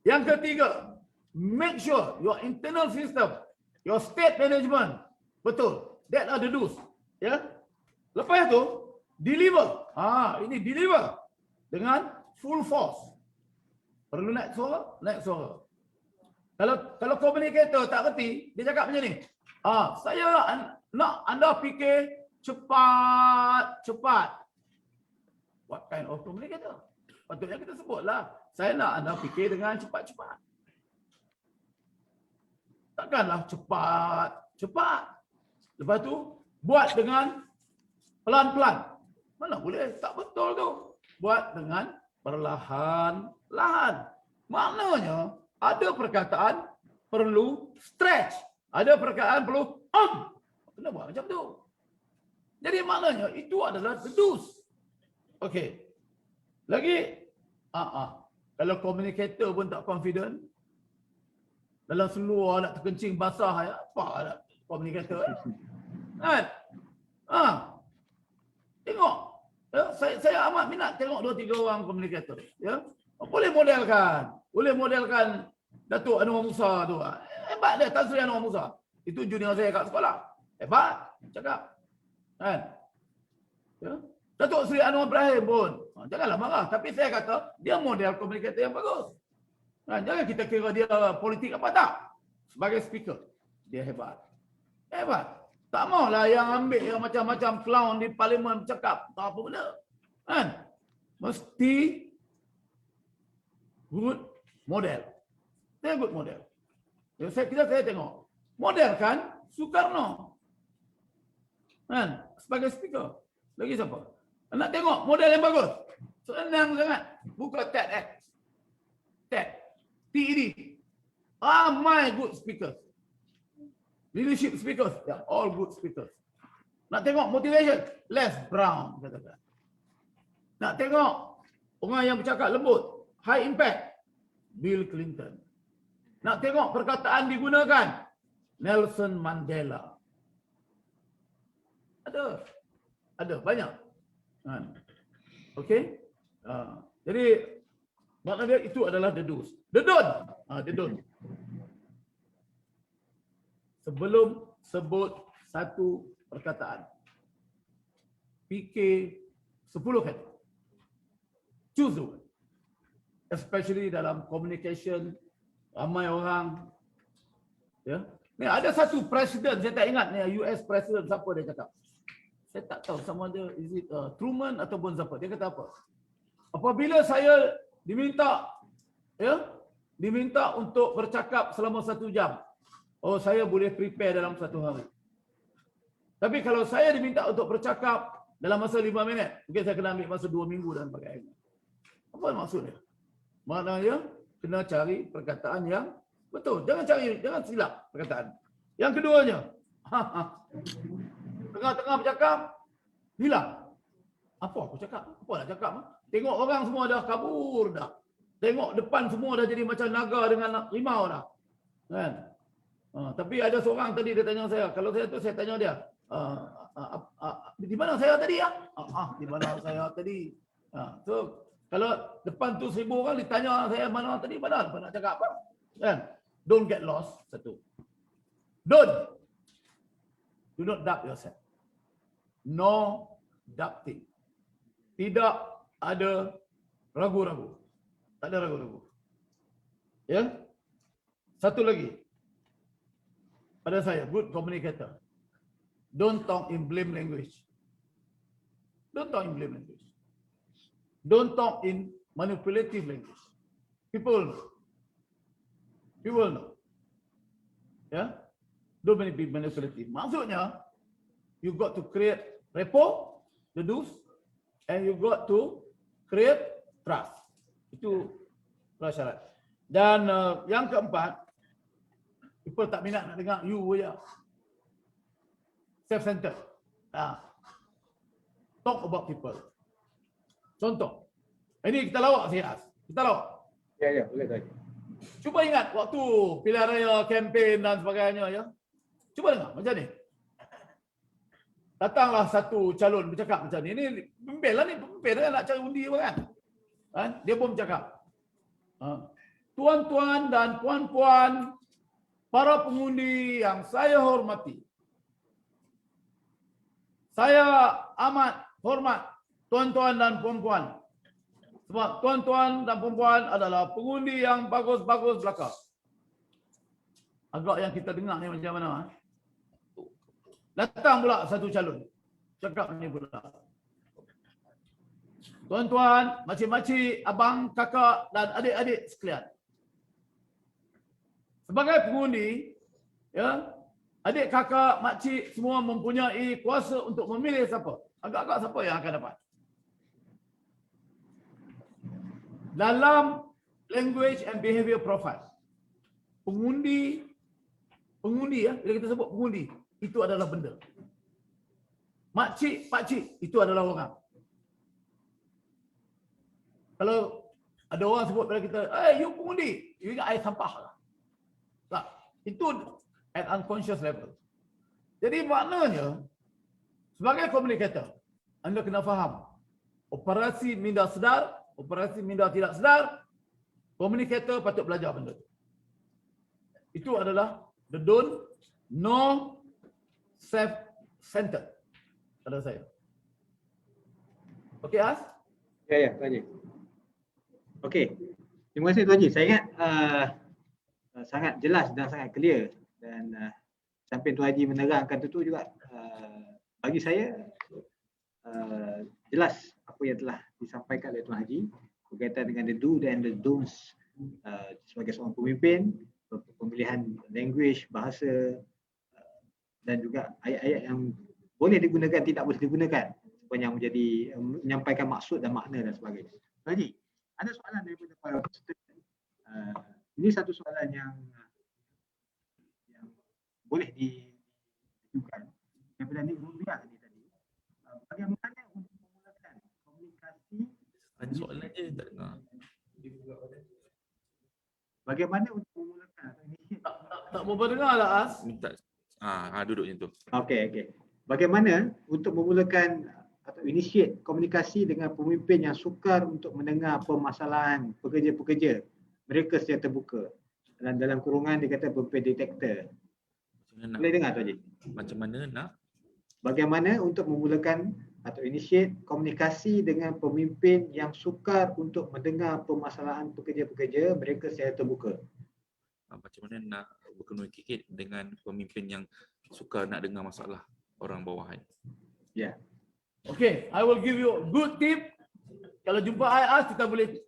Yang ketiga, make sure your internal system, your state management, betul. That are the do's. Ya. Lepas tu, deliver. Ini deliver dengan full force. Perlu naik suara, naik suara. Kalau communicator tak kerti, dia cakap macam ni. Saya nak anda fikir cepat. What kind of communicator? Patutnya kita sebutlah. Saya nak anda fikir dengan cepat. Takkanlah cepat. Lepas tu, buat dengan pelan-pelan. Mana boleh? Tak betul tu. Buat dengan perlahan-lahan. Maknanya, ada perkataan perlu stretch. Ada perkataan perlu kena buat macam tu. Jadi maknanya, itu adalah the do's. Okey. Lagi, kalau communicator pun tak confident, dalam seluar nak terkencing basah, apa nak communicator? Kan? Tengok. Ya, saya amat minat tengok 2-3 orang communicator. Ya. Boleh modelkan Datuk Anwar Musa tu. Hebat dia, Tan Sri Anwar Musa. Itu junior saya kat sekolah. Hebat, cakap. Kan? Ya. Datuk Sri Anwar Ibrahim pun. Janganlah marah. Tapi saya kata, dia model communicator yang bagus. Jangan kita kira dia politik apa tak. Sebagai speaker, dia hebat. Tak maulah yang ambil yang macam-macam clown di parlimen cakap. Tak apa benda. Kan? Mesti good model. Dia good model. Saya tengok. Model kan Soekarno. Kan? Sebagai speaker. Lagi siapa? Nak tengok model yang bagus. Senang sangat. Buka TEDx. TED. Ramai good speakers. Leadership speakers. They are all good speakers. Nak tengok motivation. Les Brown. Katakan. Nak tengok orang yang bercakap lembut. High impact. Bill Clinton. Nak tengok perkataan digunakan. Nelson Mandela. Ada banyak. Okey. Jadi maknanya itu adalah the do's. The don't. Sebelum sebut satu perkataan, fikir 10 kali. Choose the word. Especially dalam communication, ramai orang. Ya. Ni ada satu presiden, saya tak ingat ni US presiden siapa dia cakap. Saya tak tahu sama ada is it Truman ataupun siapa. Dia kata apa? Apabila saya diminta untuk bercakap selama 1 jam, saya boleh prepare dalam 1 hari. Tapi kalau saya diminta untuk bercakap dalam masa 5 minit, mungkin saya kena ambil masa 2 minggu dan sebagainya. Apa maksudnya? Maknanya kena cari perkataan yang betul. Jangan silap perkataan. Yang keduanya, tengah-tengah bercakap, hilang. Apa aku cakap? Apa nak cakap? Tengok orang semua dah kabur dah. Tengok depan semua dah jadi macam naga dengan rimau dah. Kan? Tapi ada seorang tadi dia tanya saya, kalau saya tanya dia, di mana saya tadi ya? Di mana saya tadi? So kalau depan tu 1000 orang ditanya saya mana tadi, mana nak cakap apa? Kan? Don't get lost, satu. Do not doubt yourself. No doubting. Tidak ada ragu-ragu. Tak ada ragu-ragu. Ya? Satu lagi. Pada saya, good communicator. Don't talk in blame language. Don't talk in blame language. Don't talk in manipulative language. People know. Ya? Don't be manipulative. Maksudnya, you got to create rapport, the do's, and you got to create trust. Itu prasyarat. Dan yang keempat, people tak minat nak dengar you je. Self-centered. talk about people. Contoh. Ini kita lawak saya. Kita lawak. Ya, boleh Tuan Haji. Cuba ingat waktu pilihan raya, kempen dan sebagainya ya. Cuba dengar macam ni. Datanglah satu calon bercakap macam ni. Ini pemimpin lah ni, pemimpin kan nak cari undi apa kan. Dia pun bercakap. Tuan-tuan dan puan-puan, para pengundi yang saya hormati. Saya amat hormat tuan-tuan dan puan-puan. Sebab tuan-tuan dan puan-puan adalah pengundi yang bagus-bagus belaka. Agak yang kita dengar ni macam mana? Datang pula satu calon. Cakap ni pula. Tuan-tuan, makcik-makcik, abang, kakak dan adik-adik sekalian. Sebagai pengundi, ya, adik, kakak, makcik semua mempunyai kuasa untuk memilih siapa. Agak-agak siapa yang akan dapat. Dalam language and behavior profile, pengundi ya, bila kita sebut pengundi, itu adalah benda. Makcik, pakcik, itu adalah orang. Kalau ada orang sebut pada kita, you pengundi, you ingat air sampah lah. Tak, itu at unconscious level. Jadi maknanya, sebagai komunikator, anda kena faham, operasi minda sedar, operasi minda tidak sedar, komunikator patut belajar benda itu. Itu adalah the don't, no, self-centered. Pada saya. Okey, As? Ya, Tuan Haji. Okey. Terima kasih Tuan Haji. Saya ingat sangat jelas dan sangat clear, dan sampai Tuan Haji menerangkan itu juga bagi saya jelas apa yang telah disampaikan oleh Tuan Haji berkaitan dengan the do and the don'ts sebagai seorang pemimpin, pemilihan language, bahasa dan juga ayat-ayat yang boleh digunakan, tidak boleh digunakan sepanjang menjadi menyampaikan maksud dan makna dan sebagainya. Tuan Haji, ada soalan daripada para peserta. Ini satu soalan yang boleh diajukan daripada Nik Rubiah ni tadi. Bagaimana untuk memulakan komunikasi? Ada soalan je tak dengar. Bagaimana untuk memulakan atau initiate? Tak berapa dengar lah, As. Minta duduk macam tu. Okey. Bagaimana untuk memulakan atau initiate komunikasi dengan pemimpin yang sukar untuk mendengar permasalahan pekerja-pekerja mereka secara terbuka. Dan dalam kurungan dia kata pemimpin detektor. Boleh dengar Tuan Haji? Macam mana nak? Bagaimana untuk memulakan atau initiate komunikasi dengan pemimpin yang sukar untuk mendengar permasalahan pekerja-pekerja mereka secara terbuka. Macam mana nak berkomunikasi dengan pemimpin yang sukar nak dengar masalah orang bawahan. Ya. Okay, I will give you a good tip. Kalau jumpa I, kita boleh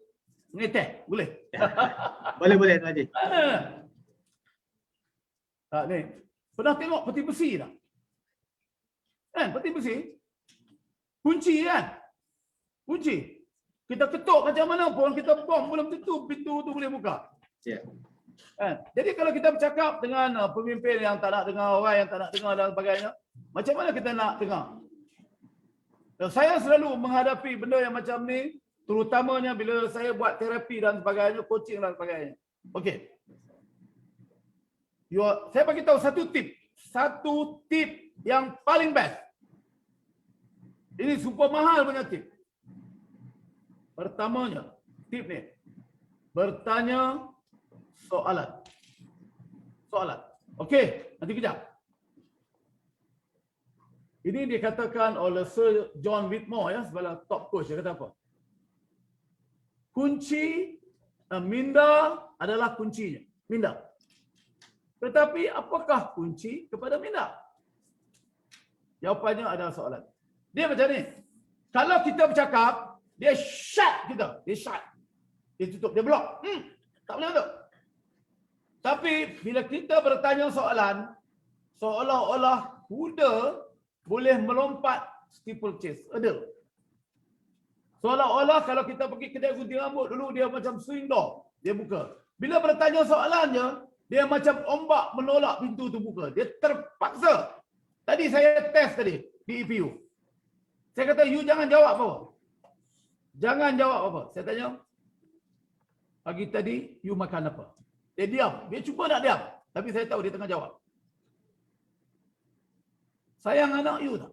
ngeteh. Boleh? Boleh Tuan Haji. Tak ni. Pernah tengok peti besi tak? Kan, peti besi. Kunci kan? Kunci. Kita ketuk macam mana pun, kita bom belum tentu pintu tu boleh buka. Ya. Jadi kalau kita bercakap dengan pemimpin yang tak nak dengar, orang yang tak nak dengar dan sebagainya, macam mana kita nak dengar? Dan saya selalu menghadapi benda yang macam ni, terutamanya bila saya buat terapi dan sebagainya, coaching dan sebagainya. Okey. Saya bagi tahu satu tip yang paling best. Ini super mahal punya tip. Pertamanya, tip ni, bertanya soalan. Okey, nanti kejap. Ini dikatakan oleh Sir John Whitmore ya, sebagai top coach. Dia kata apa? Kunci minda adalah kuncinya. Minda. Tetapi apakah kunci kepada minda? Jawapannya adalah soalan. Dia macam ni. Kalau kita bercakap, dia shut kita. Dia shut. Dia tutup, dia block. Tak boleh tutup. Tapi bila kita bertanya soalan, seolah-olah kuda boleh melompat steeplechase. Ada. Seolah-olah kalau kita pergi kedai gunting rambut dulu, dia macam swing door. Dia buka. Bila bertanya soalannya, dia macam ombak menolak pintu tu buka. Dia terpaksa. Tadi saya test tadi di EPU. Saya kata, you jangan jawab apa-apa. Jangan jawab apa. Saya tanya, pagi tadi, you makan apa? Dia diam. Dia cuba nak diam. Tapi saya tahu dia tengah jawab. Sayang anak you tak?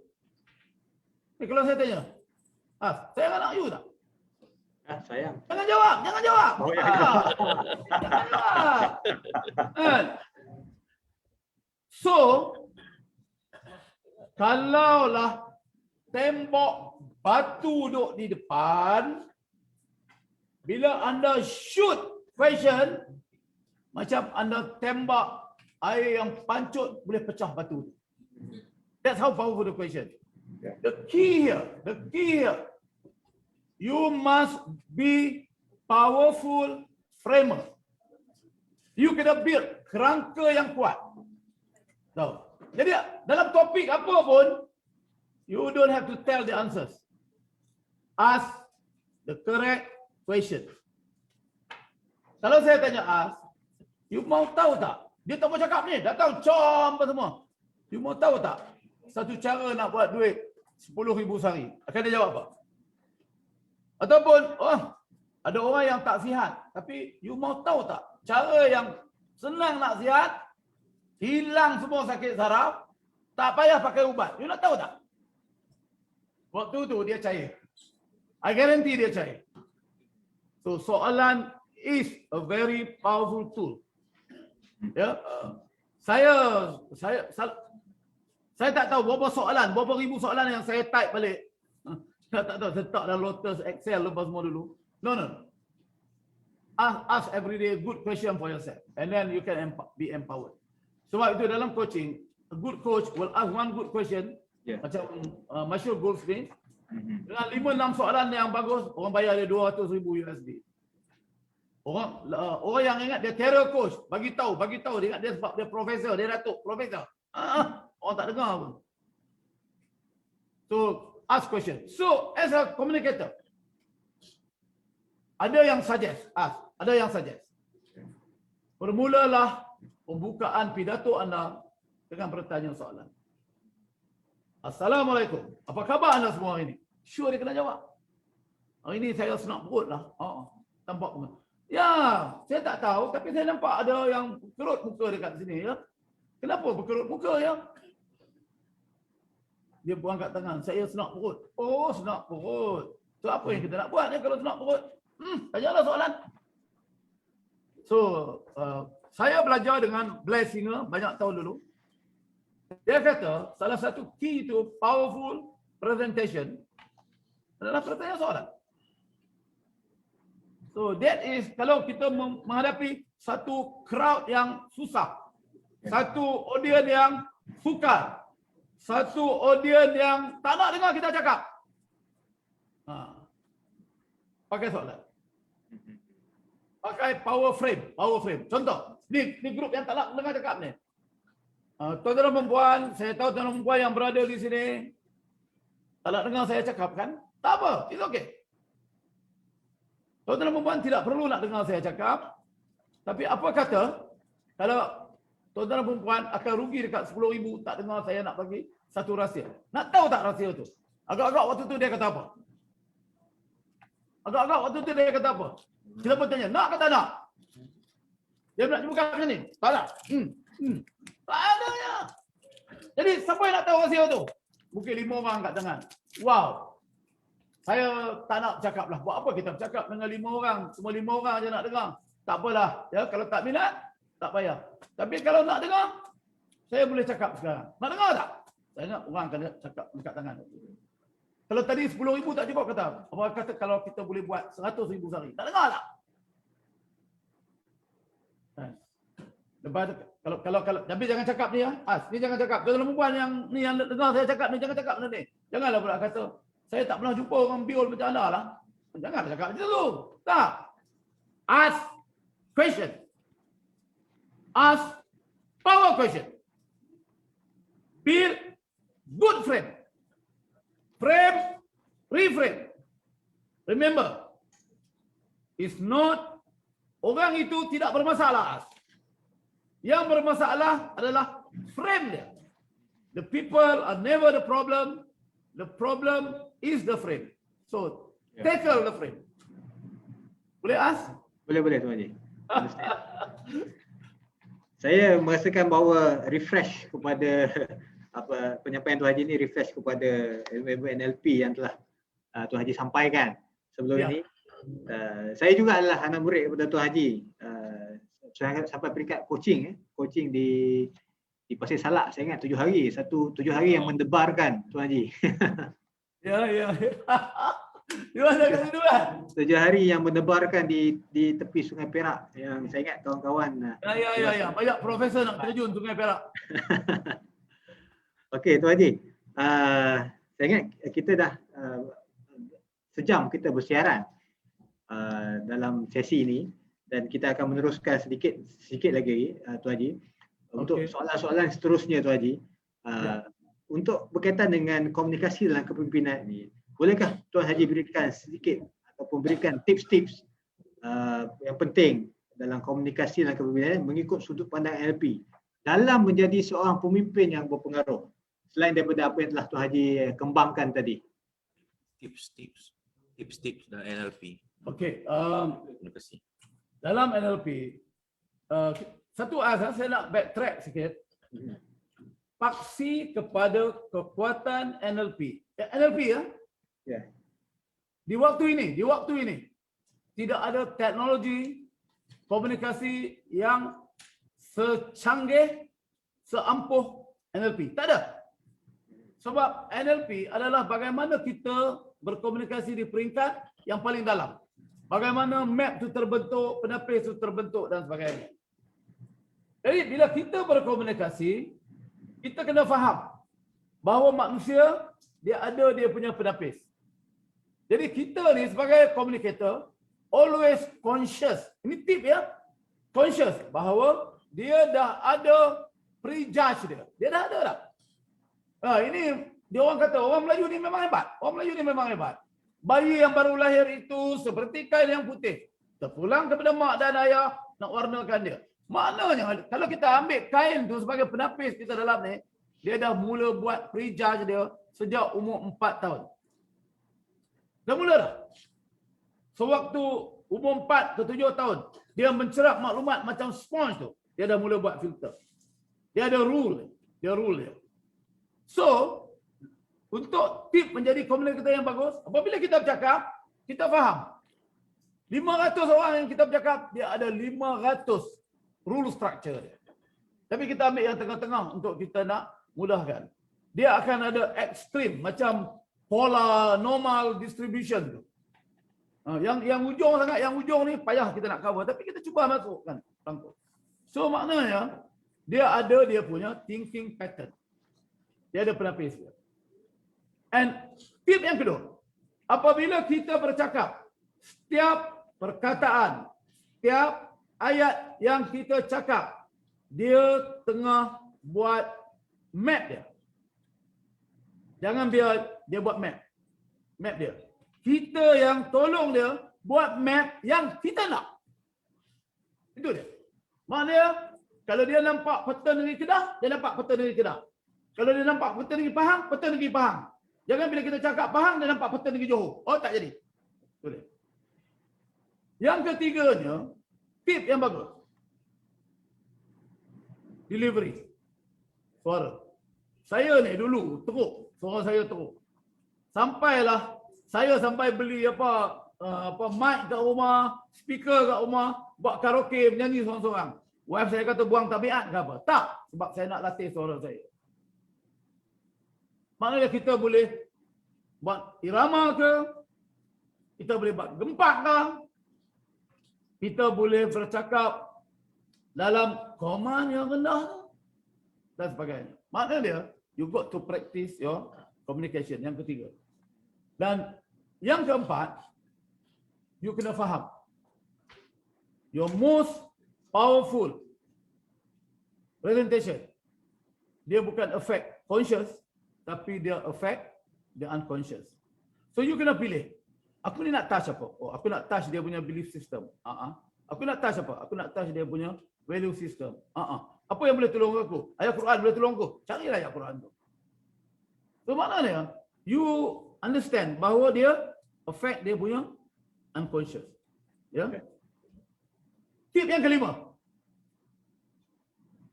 Kalau saya tanya, sayang anak you tak? Sayang. Jangan jawab. Jangan jawab. Oh, ya. Jangan jawab. So, kalaulah tembok batu duduk di depan, bila anda shoot question, macam anda tembak air yang pancut boleh pecah batu. That's how powerful the question. The key here, you must be powerful framer. You kena build kerangka yang kuat. Tahu? Jadi dalam topik apa pun, you don't have to tell the answers. Ask the correct question. Kalau saya tanya ask, you mau tahu tak? Dia tak mau cakap ni, datang com apa semua. You mau tahu tak? Satu cara nak buat duit 10,000 sehari. Akan dia jawab apa? Ataupun, ada orang yang tak sihat. Tapi you mau tahu tak? Cara yang senang nak sihat, hilang semua sakit saraf, tak payah pakai ubat. You nak tahu tak? Waktu tu dia cair. I guarantee dia cair. So soalan is a very powerful tool. Ya, saya tak tahu berapa ribu soalan yang saya type balik. Saya tak tahu, saya letak dalam Lotus, Excel lepas semua dulu. No. Ask every day good question for yourself, and then you can be empowered. Sebab itu dalam coaching, a good coach will ask one good question, macam Masyur Goldsmith, dengan 5-6 soalan yang bagus, orang bayar dia 200,000 USD. Orang yang ingat dia terror coach, bagi tahu dia ingat dia sebab dia profesor, dia datuk profesor. Orang tak dengar pun. So ask question. So as a communicator, ada yang suggest, ada yang suggest. Bermulalah pembukaan pidato anda dengan pertanyaan soalan. Assalamualaikum. Apa khabar anda semua hari ini? Sure dia kena jawab. Hari ini saya senak perut lah. Tampak pun. Ya, saya tak tahu tapi saya nampak ada yang berkerut muka dekat sini ya. Kenapa berkerut muka ya? Dia angkat tangan. Saya senak perut. Oh, senak perut. So apa yang kita nak buat ni kalau senak perut? Tanyalah soalan. So, saya belajar dengan Blair Singer banyak tahun dulu. Dia kata salah satu key to powerful presentation adalah pertanyaan soalan. So that is kalau kita menghadapi satu crowd yang susah, satu audience yang sukar, satu audience yang tak nak dengar kita cakap. Pakai soalan. Pakai power frame. Contoh, ni grup yang tak nak dengar cakap ni. Tuan-tuan dan perempuan, saya tahu tuan-tuan dan perempuan yang berada di sini tak nak dengar saya cakap kan? Tak apa, it's okay. Tuan-tuan dan perempuan tidak perlu nak dengar saya cakap. Tapi apa kata kalau tuan-tuan dan perempuan akan rugi dekat 10,000 tak dengar saya nak bagi satu rahsia. Nak tahu tak rahsia tu? Agak-agak waktu tu dia kata apa? Kita pun tanya, nak ke tak nak? Dia nak buka macam ni? Tak nak. Tak adanya. Jadi siapa yang nak tahu rahsia tu? Mungkin 5 orang angkat tangan. Wow. Saya tak nak cakap lah. Buat apa kita bercakap dengan 5 orang? Semua 5 orang aja nak dengar. Tak apalah. Ya, kalau tak minat, tak payah. Tapi kalau nak dengar, saya boleh cakap sekarang. Nak dengar tak? Saya nak orang akan cakap angkat tangan. Kalau tadi 10,000 tak cukup kata. Apa kata kalau kita boleh buat 100,000 sehari? Tak dengar tak? Lepas tu, kalau tapi jangan cakap ni ya. Ni jangan cakap. Kalau perempuan yang ni yang dengar saya cakap ni jangan cakap benda ni. Janganlah pula kata saya tak pernah jumpa orang biol macam anda lah. Jangan cakap macam tu. Tak. Ask question. Ask power question. Build good frame. Frame, reframe. Remember, it's not orang itu tidak bermasalah. Yang bermasalah adalah frame dia. The people are never the problem. The problem is the frame. So Ya. tackle the frame. Boleh ask? Boleh Tuan Haji. Understand. Saya merasakan bahawa refresh kepada penyampaian Tuan Haji ni, refresh kepada ilmu NLP yang telah Tuan Haji sampaikan sebelum Ya. ini. Saya juga adalah anak murid kepada Tuan Haji. Saya sampai peringkat coaching di Pasir Salak. Saya ingat 7 hari. 7 hari yang mendebarkan Tuan Haji. Ya. Di mana kat situ kan? 7 hari yang mendebarkan di tepi Sungai Perak, yang saya ingat kawan-kawan. Ya. Banyak profesor nak terjun Sungai Perak. Okey Tuan Haji. Saya ingat kita dah sejam kita bersiaran dalam sesi ini, dan kita akan meneruskan sedikit lagi Tuan Haji untuk Okey. soalan-soalan seterusnya Tuan Haji. Ya. Untuk berkaitan dengan komunikasi dalam kepimpinan ini, bolehkah Tuan Haji berikan sedikit ataupun berikan tips-tips yang penting dalam komunikasi dalam kepimpinan mengikut sudut pandang NLP dalam menjadi seorang pemimpin yang berpengaruh, selain daripada apa yang telah Tuan Haji kembangkan tadi? Tips dalam NLP. Okey, Terima kasih. dalam NLP satu asas saya nak backtrack sikit. Paksi kepada kekuatan NLP. NLP ya. Ya. Di waktu ini tidak ada teknologi komunikasi yang secanggih, seampuh NLP. Tak ada. Sebab NLP adalah bagaimana kita berkomunikasi di peringkat yang paling dalam. Bagaimana map itu terbentuk, penapis itu terbentuk dan sebagainya. Jadi bila kita berkomunikasi, kita kena faham bahawa manusia dia punya penapis. Jadi kita ni sebagai communicator always conscious. Ini tip ya. Conscious bahawa dia dah ada prejudge dia. Dia dah ada dah. Ini dia orang kata orang Melayu ni memang hebat. Orang Melayu ni memang hebat. Bayi yang baru lahir itu seperti kain yang putih. Terpulang kepada mak dan ayah nak warnakan dia. Maknanya kalau kita ambil kain tu sebagai penapis kita dalam ni, dia dah mula buat prejudge dia sejak umur 4 tahun. Dah mula dah. Sewaktu umur 4 ke 7 tahun, dia mencerap maklumat macam sponge tu. Dia dah mula buat filter. Dia ada rule. Dia rule dia. So, untuk tip menjadi komunikator yang bagus, apabila kita bercakap, kita faham. 500 orang yang kita bercakap, dia ada 500 rule structure dia. Tapi kita ambil yang tengah-tengah untuk kita nak mudahkan. Dia akan ada ekstrim macam pola normal distribution tu. Yang ujung sangat, yang ujung ni payah kita nak cover, tapi kita cuba masukkan. So maknanya dia ada dia punya thinking pattern. Dia ada penapis dia. And tip yang kedua, apabila kita bercakap, setiap perkataan, setiap ayat yang kita cakap, dia tengah buat map dia. Jangan biar dia buat map. Map dia. Kita yang tolong dia buat map yang kita nak. Itu dia. Maknanya, kalau dia nampak peta negeri Kedah, dia nampak peta negeri Kedah. Kalau dia nampak peta negeri Pahang, peta negeri Pahang. Jangan bila kita cakap Pahang, dia nampak peta negeri Johor. Oh, tak jadi. Itu dia. Yang ketiganya, tip yang bagus. Delivery. Suara. Saya ni dulu teruk. Suara saya teruk. Sampailah saya sampai beli mic kat rumah, speaker kat rumah, buat karaoke, menyanyi seorang-seorang. Wife saya kata buang tabiat ke apa? Tak, sebab saya nak latih suara saya. Maknanya kita boleh buat irama ke, kita boleh buat gempak ke, kita boleh bercakap dalam koma yang rendah dan sebagainya. Maknanya dia, you got to practice your communication. Yang ketiga. Dan yang keempat, you kena faham. Your most powerful presentation, dia bukan affect conscious, tapi dia affect the unconscious. So you kena pilih. Aku ni nak touch apa? Oh, aku nak touch dia punya belief system. Aku nak touch apa? Aku nak touch dia punya value system. Apa yang boleh tolong aku? Ayat Quran boleh tolong aku? Carilah ayat Quran tu. So maknanya, you understand bahawa dia affect dia punya unconscious. Ya. Tip yang kelima.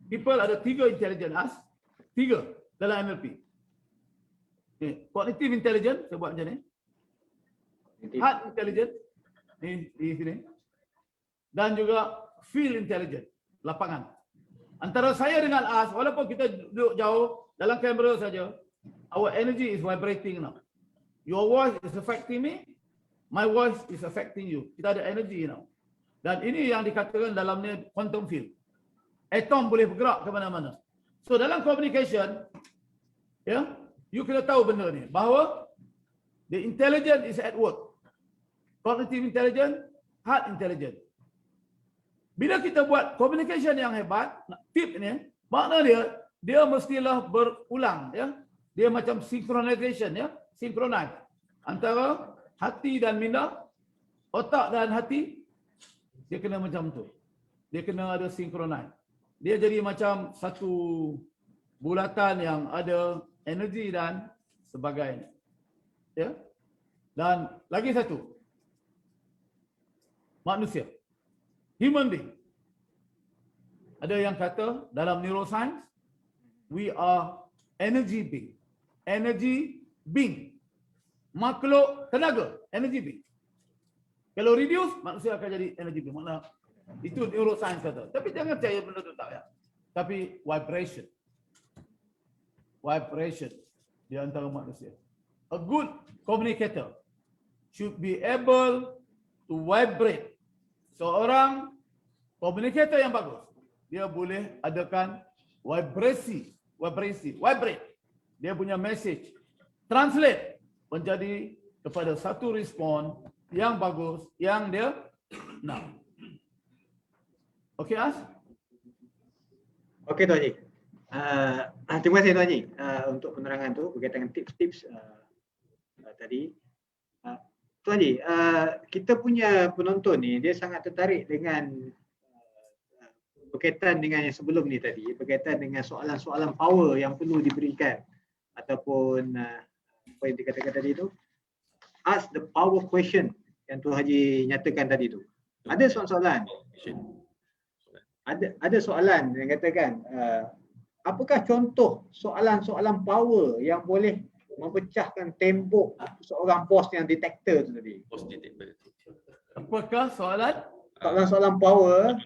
People ada 3 intelligent us, 3 dalam NLP. Okay. Cognitive intelligence, saya buat macam ni. Heart intelligence, di sini. Dan juga feel intelligent, lapangan. Antara saya dengan us, walaupun kita duduk jauh dalam kamera saja, our energy is vibrating now. Your voice is affecting me, my voice is affecting you. Kita ada energy now. Dan ini yang dikatakan dalam ni quantum field. Atom boleh bergerak ke mana-mana. So dalam communication, ya, you kena tahu benda ni, bahawa the intelligence is at work. Cognitive intelligence, heart intelligence. Bila kita buat communication yang hebat, tip ni, makna dia mestilah berulang, ya. Dia macam synchronization, ya, synchronize antara hati dan minda, otak dan hati, dia kena macam tu. Dia kena ada synchronize. Dia jadi macam satu bulatan yang ada energi dan sebagainya. Ya. Dan lagi satu, manusia, human being. Ada yang kata dalam neuroscience, we are energy being. Energy being. Makhluk tenaga, energy being. Kalau reduce, manusia akan jadi energy being. Makna itu neuroscience kata. Tapi jangan percaya benda tu, tak ya. Tapi vibration. Vibration di antara manusia. A good communicator should be able to vibrate. Seorang communicator yang bagus, dia boleh adakan vibrate. Dia punya message translate menjadi kepada satu respon yang bagus yang dia nak. Okey, As? Okey, Tuan Haji. Terima kasih Tuan Haji untuk penerangan tu berkaitan dengan tips-tips tadi. Tuan Haji, kita punya penonton ni dia sangat tertarik dengan berkaitan dengan yang sebelum ni tadi, berkaitan dengan soalan-soalan power yang perlu diberikan ataupun apa yang dikatakan tadi tu, ask the power question yang Tuan Haji nyatakan tadi tu. Ada soalan-soalan. Ada soalan yang katakan apakah contoh soalan-soalan power yang boleh memecahkan tembok seorang bos yang detektor tu tadi? Bos detektor. Apakah soalan? Soalan-soalan power,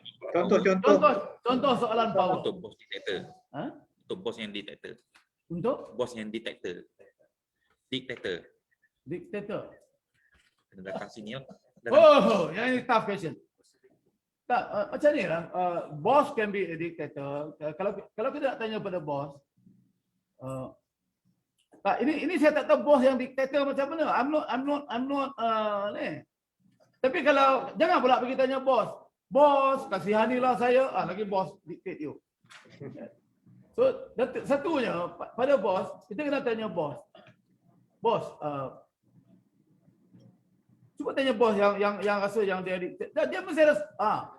contoh soalan power. Untuk bos detektor. Ha? Untuk bos yang detektor. Untuk Bos yang detektor. Diktator. diktator. Kena datang sini lah. Oh, yang ini tough question. Tak, macam ni lah. Boss can be a dictator. Kalau kita nak tanya pada bos, tak, ini saya tak tahu bos yang diktator macam mana. I'm not ni. Tapi kalau jangan pula pergi tanya bos. Bos, kasihanilah saya. Lagi bos dictate you. So satunya pada bos, kita kena tanya bos. Bos, cuba tanya bos yang rasa yang dia mesti ada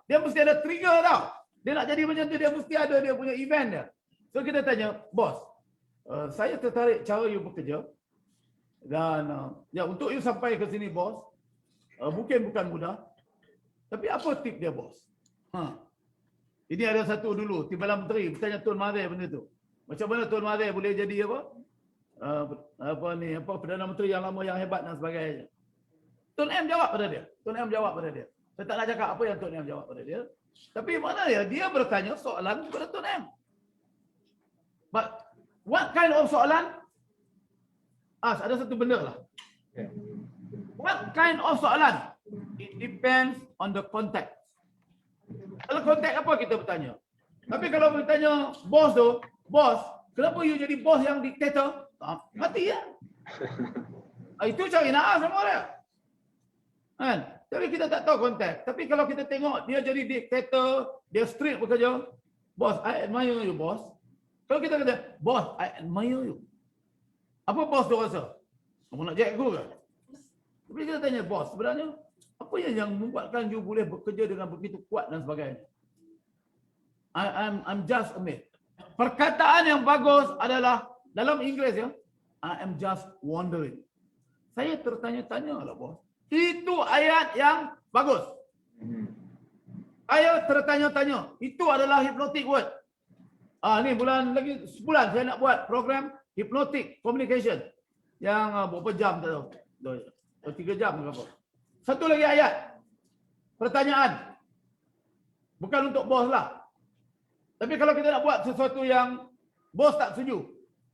dia mesti ada trigger tau. Dia nak jadi macam tu, dia mesti ada dia punya event dia. So kita tanya, bos, saya tertarik cara you bekerja dan ya untuk you sampai ke sini bos, mungkin bukan mudah. Tapi apa tip dia bos? Ini ada satu dulu, Timbalan Menteri bertanya Tun Mahathir benda tu. Macam mana Tun Mahathir boleh jadi Perdana Menteri yang lama yang hebat dan sebagainya. Tun M jawab pada dia. Saya tak nak cakap apa yang Tun M jawab pada dia. Tapi mana dia bertanya soalan kepada Tun M. But what kind of soalan? Ada satu benda lah. What kind of soalan? It depends on the context. Kalau konteks apa kita bertanya. Tapi kalau bertanya bos tu, bos, kenapa you jadi bos yang diktator? Mati ya. Itu cari naas sama dia. Kan? Tapi kita tak tahu konteks. Tapi kalau kita tengok dia jadi diktator, dia strict bekerja, bos, I admire you bos. Kalau kita kata, bos, I admire you. Apa bos tu rasa? Kamu nak jack aku ke? Tapi kita tanya bos, sebenarnya apa yang membuatkan you boleh bekerja dengan begitu kuat dan sebagainya? I'm just amazed. Perkataan yang bagus adalah dalam Inggeris ya, I am just wondering. Saya tertanya-tanya lah bos. Itu ayat yang bagus. Saya tertanya-tanya. Itu adalah hypnotic word. Ni bulan lagi sebulan saya nak buat program hypnotic communication. Yang berapa jam tak tahu. 3 jam ke apa. Satu lagi ayat. Pertanyaan. Bukan untuk bos lah. Tapi kalau kita nak buat sesuatu yang bos tak setuju.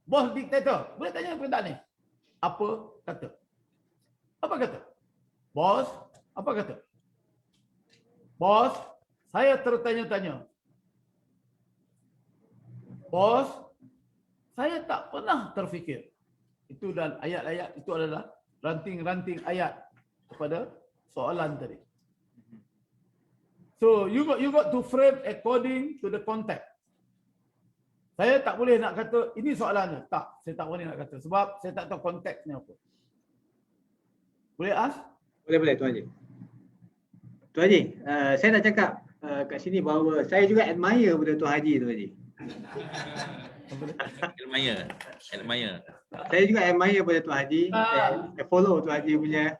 Bos diktator. Boleh tanya pertanyaan ni. Apa kata? Apa kata? Bos, apa kata? Bos, saya tertanya-tanya. Bos, saya tak pernah terfikir. Itu dan ayat-ayat itu adalah ranting-ranting ayat kepada soalan tadi. So you got to frame according to the context. Saya tak boleh nak kata ini soalannya. Tak, saya tak boleh nak kata sebab saya tak tahu konteksnya apa. Boleh ask? Boleh Tuan Haji. Tuan Haji, saya nak cakap kat sini bahawa saya juga admire pada Tuan Haji, Tuan Haji. Admire. Saya juga admire pada Tuan Haji. Saya follow Tuan Haji punya.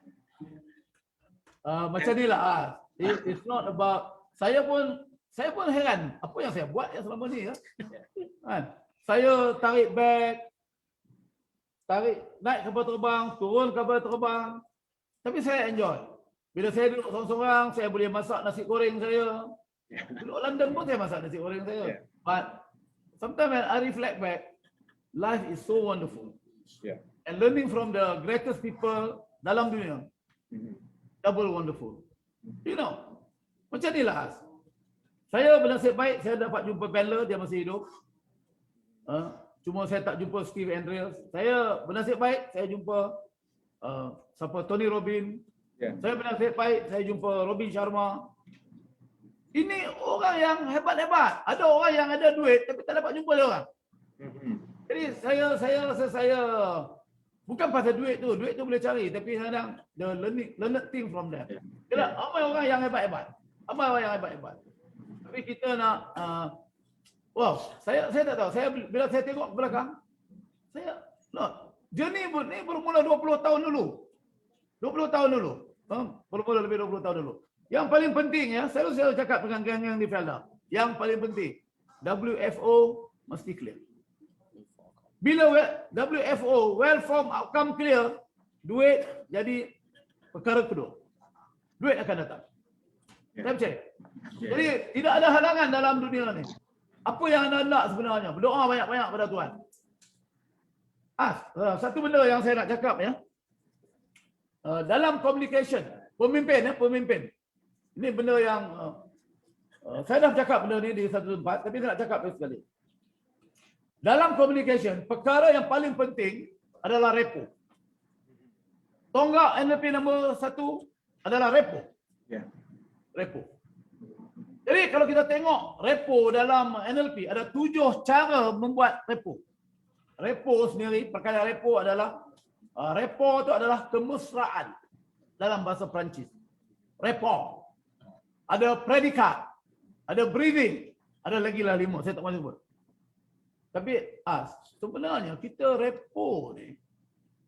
Macam ni lah. It's not about, saya pun heran apa yang saya buat yang selama ni. Kan? Saya tarik beg, naik kapal terbang, turun kapal terbang. Tapi saya enjoy. Bila saya duduk seorang-seorang, saya boleh masak nasi goreng saya. Duduk London pun saya masak nasi goreng saya. But sometimes when I reflect back, life is so wonderful. And learning from the greatest people dalam dunia, double wonderful. You know, macam ni lah. Saya bernasib baik, saya dapat jumpa Bandler, dia masih hidup. Cuma saya tak jumpa Steve Andreas. Saya bernasib baik, saya jumpa Tony Robbins. Saya bernasib baik, saya jumpa Robin Sharma. Ini orang yang hebat-hebat. Ada orang yang ada duit tapi tak dapat jumpa dia orang. Jadi saya bukan pasal duit tu boleh cari, tapi kadang the learning thing from them. Bila ramai orang yang hebat-hebat. Tapi kita nak saya tak tahu. Bila saya tengok ke belakang, journey ni bermula 20 tahun dulu. 20 tahun dulu. Bermula lebih 20 tahun dulu. Yang paling penting ya, saya cakap dengan geng-geng di Felda. Yang paling penting, WFO mesti clear. Bila WFO, well form outcome clear, duit jadi perkara kedua. Duit akan datang. Saya percaya. Jadi tidak ada halangan dalam dunia ni. Apa yang anda nak sebenarnya? Berdoa banyak-banyak pada Tuhan. Satu benda yang saya nak cakap ya. Dalam communication, pemimpin. Ini benda yang saya dah cakap benda ni di satu tempat, tapi saya nak cakap sekali. Dalam communication, perkara yang paling penting adalah repo. Tonggak NLP nombor 1 adalah repo. Repo. Jadi kalau kita tengok repo dalam NLP, ada 7 cara membuat repo. Repo sendiri, perkara repo adalah repo itu adalah kemesraan dalam bahasa Perancis. Repo. Ada predikat, ada breathing, ada lagi lah 5, saya tak mahu sebut. Tapi sebenarnya kita repo ni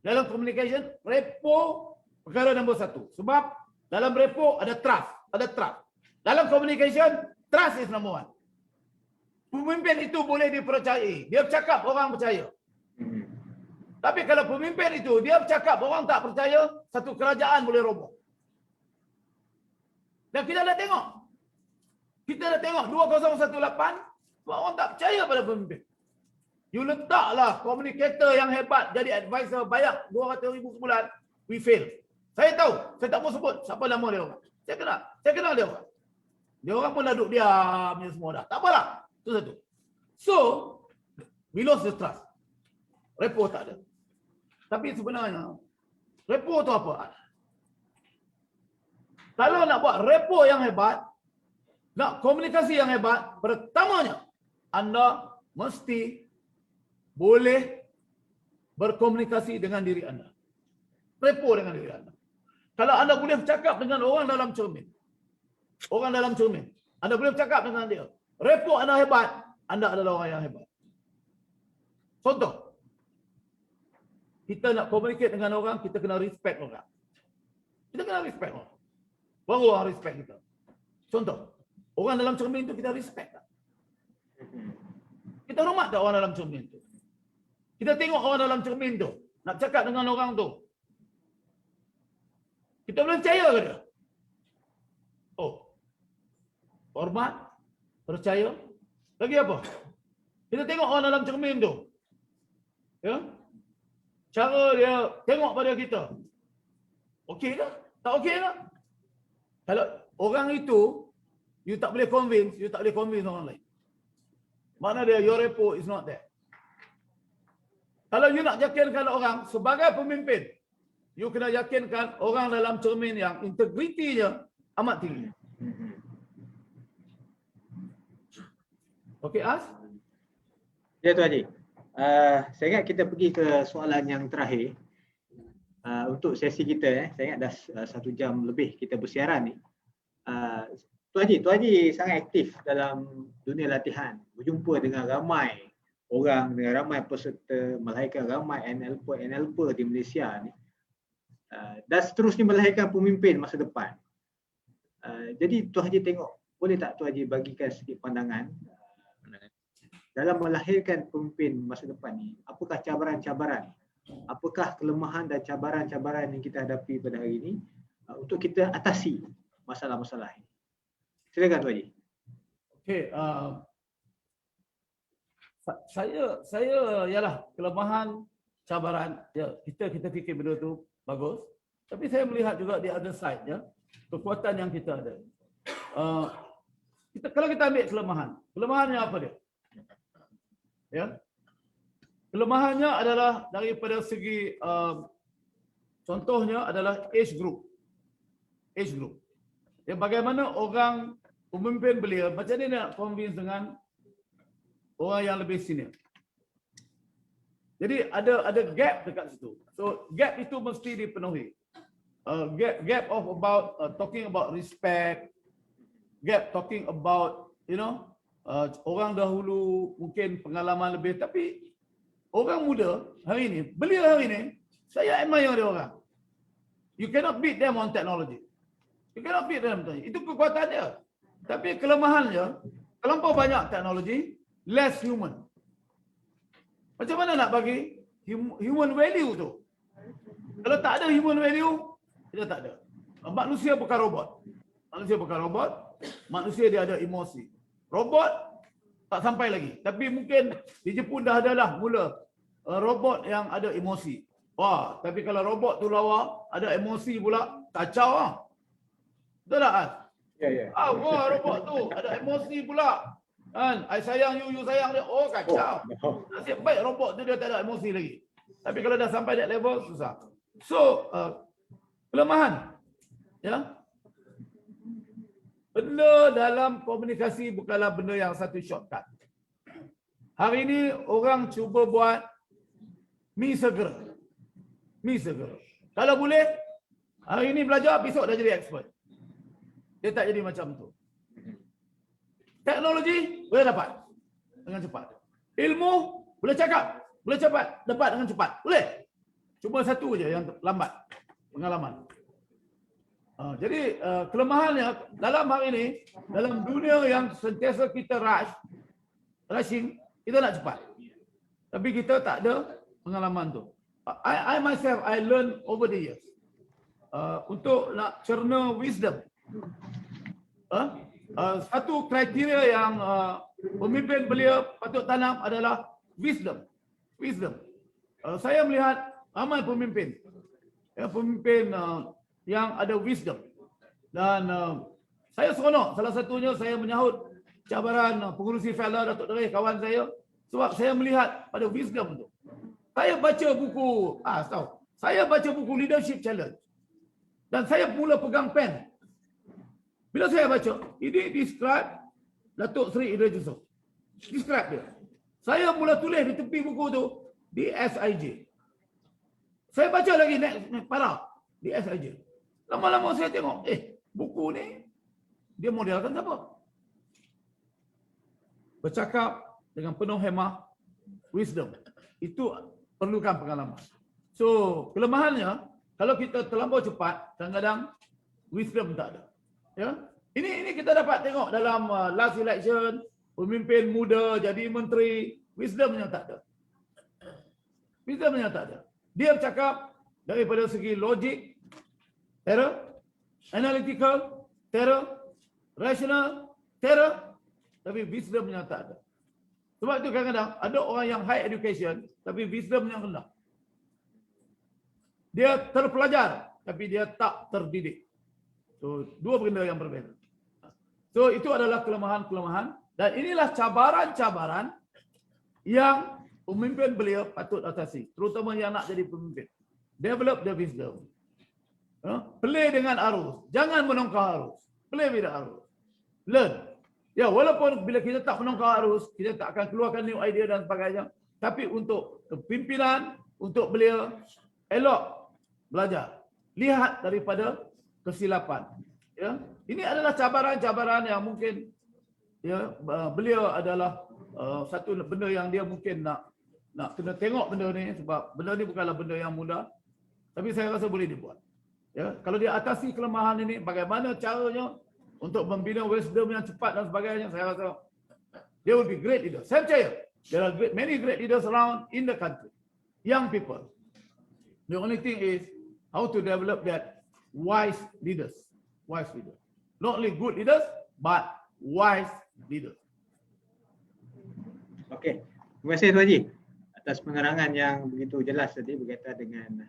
dalam communication, repo perkara nombor 1. Sebab dalam repo ada trust. Dalam communication, trust is number 1. Pemimpin itu boleh dipercayai. Dia bercakap, orang percaya. Tapi kalau pemimpin itu, dia bercakap, orang tak percaya, satu kerajaan boleh roboh. Dan kita dah tengok. 2018, orang tak percaya pada pemimpin. You letaklah communicator yang hebat jadi advisor, bayar 200,000 sebulan, we fail. Saya tahu, saya tak mau sebut siapa nama dia orang. Saya kenal dia orang. Dia orang pun dah duduk diam ni semua dah. Tak apalah. Itu satu. So, we lost the trust. Repo tak ada. Tapi sebenarnya, repo tu apa? Kalau nak buat repo yang hebat, nak komunikasi yang hebat, pertamanya, anda mesti boleh berkomunikasi dengan diri anda. Repo dengan diri anda. Kalau anda boleh bercakap dengan orang dalam cermin, anda boleh bercakap dengan dia. Repo anda hebat, anda adalah orang yang hebat. Contoh, kita nak communicate dengan orang, kita kena respect orang. Kita kena respect orang. Baru orang respect kita. Contoh, orang dalam cermin tu kita respect tak? Kita hormat tak orang dalam cermin tu? Kita tengok orang dalam cermin tu, nak cakap dengan orang tu. Kita boleh percaya ke dia? Oh, hormat, percaya. Lagi apa? Kita tengok orang dalam cermin tu. Ya? Cara dia tengok pada kita. Okey ke? Tak okey ke? Kalau orang itu, you tak boleh convince orang lain. Makna dia, your repo is not there. Kalau you nak yakinkan orang sebagai pemimpin, you kena yakinkan orang dalam cermin yang integritinya amat tinggi. Okey, As? Ya, Tuan Haji. Saya ingat kita pergi ke soalan yang terakhir. Untuk sesi kita, saya ingat dah 1 jam lebih kita bersiaran ni. Tuan Haji sangat aktif dalam dunia latihan, berjumpa dengan ramai orang, dengan ramai peserta, melahirkan ramai NLP di Malaysia ni, dan seterusnya melahirkan pemimpin masa depan. Jadi Tuan Haji tengok, boleh tak Tuan Haji bagikan sedikit pandangan dalam melahirkan pemimpin masa depan ni, apakah cabaran-cabaran, apakah kelemahan dan cabaran-cabaran yang kita hadapi pada hari ini untuk kita atasi masalah-masalah ini. Silakan Tuan Haji. Okey, saya ialah kelemahan, cabaran, ya, kita fikir benda tu bagus. Tapi saya melihat juga di other side, ya, kekuatan yang kita ada. Kalau kita ambil kelemahannya apa dia? Ya, kelemahannya adalah daripada segi contohnya adalah age group. Ya, bagaimana orang pemimpin belia macam ni nak convince dengan orang yang lebih senior. Jadi ada gap dekat situ. So gap itu mesti dipenuhi. Gap of about talking about respect, gap talking about orang dahulu mungkin pengalaman lebih, tapi orang muda hari ini, belia hari ini, saya admire dia orang. You cannot beat them on technology. You cannot beat them. Itu kekuatan dia. Tapi kelemahannya, terlampau banyak teknologi, less human. Macam mana nak bagi human value tu? Kalau tak ada human value, kita tak ada. Manusia bukan robot. Manusia dia ada emosi. Robot tak sampai lagi. Tapi mungkin di Jepun dah ada lah mula robot yang ada emosi. Wah, tapi kalau robot tu lawa, ada emosi pula, kacau lah. Betul tak, An? Ya. Wah, robot tu ada emosi pula. Kan, I sayang you, you sayang dia. Oh, kacau. Nasib baik robot tu dia tak ada emosi lagi. Tapi kalau dah sampai that level, susah. So, kelemahan. Ya. Benda dalam komunikasi bukanlah benda yang satu shortcut. Hari ini orang cuba buat mi segera. Kalau boleh, hari ini belajar, besok dah jadi expert. Dia tak jadi macam tu. Teknologi boleh dapat dengan cepat. Ilmu boleh dapat dengan cepat. Boleh. Cuma satu je yang lambat, pengalaman. Jadi kelemahannya dalam hari ini, dalam dunia yang sentiasa kita rushing, kita nak cepat. Tapi kita tak ada pengalaman tu. I myself, I learn over the years. Untuk nak cerna wisdom. Satu kriteria yang pemimpin belia patut tanam adalah wisdom. Saya melihat ramai pemimpin. Yang ada wisdom. Dan saya seronok, salah satunya saya menyahut cabaran pengurusi Fellow Datuk Dereh, kawan saya, sebab saya melihat pada wisdom tu. Saya baca buku Leadership Challenge. Dan saya mula pegang pen. Bila saya baca, ini describe Datuk Seri Idris Yusof. Describe dia. Saya mula tulis di tepi buku tu, di SIJ. Saya baca lagi next para di SIJ. Lama-lama saya tengok, buku ni dia modelkan siapa? Bercakap dengan penuh hemah, wisdom. Itu perlukan pengalaman. So kelemahannya, kalau kita terlampau cepat, kadang-kadang wisdom tak ada. Ya, ini kita dapat tengok dalam last election, pemimpin muda jadi menteri, wisdomnya tak ada. Wisdomnya tak ada. Dia bercakap daripada segi logik, terror, analytical, terror, rational, terror, tapi wisdomnya tak ada. Sebab itu kadang-kadang ada orang yang high education, tapi wisdomnya rendah. Dia terpelajar, tapi dia tak terdidik. So, dua benda yang berbeza. So, itu adalah kelemahan-kelemahan. Dan inilah cabaran-cabaran yang pemimpin beliau patut atasi. Terutama yang nak jadi pemimpin. Develop the wisdom. Play dengan arus. Jangan menongkar arus. Play with the arus. Learn. Ya, walaupun bila kita tak menongkar arus, kita tak akan keluarkan new idea dan sebagainya. Tapi untuk kepimpinan, untuk beliau, elok belajar. Lihat daripada kesilapan. Ya, ini adalah cabaran-cabaran yang mungkin ya beliau adalah satu benda yang dia mungkin nak kena tengok benda ni, sebab benda ni bukanlah benda yang mudah. Tapi saya rasa boleh dibuat. Ya, kalau dia atasi kelemahan ini, bagaimana caranya untuk membina wisdom yang cepat dan sebagainya, saya rasa dia will be great leader. Saya percaya there are many great leaders around in the country. Young people. The only thing is how to develop that wise leaders. Wise leaders. Not only good leaders, but wise leaders. Okey. Terima kasih Tuan Haji atas penerangan yang begitu jelas tadi berkaitan dengan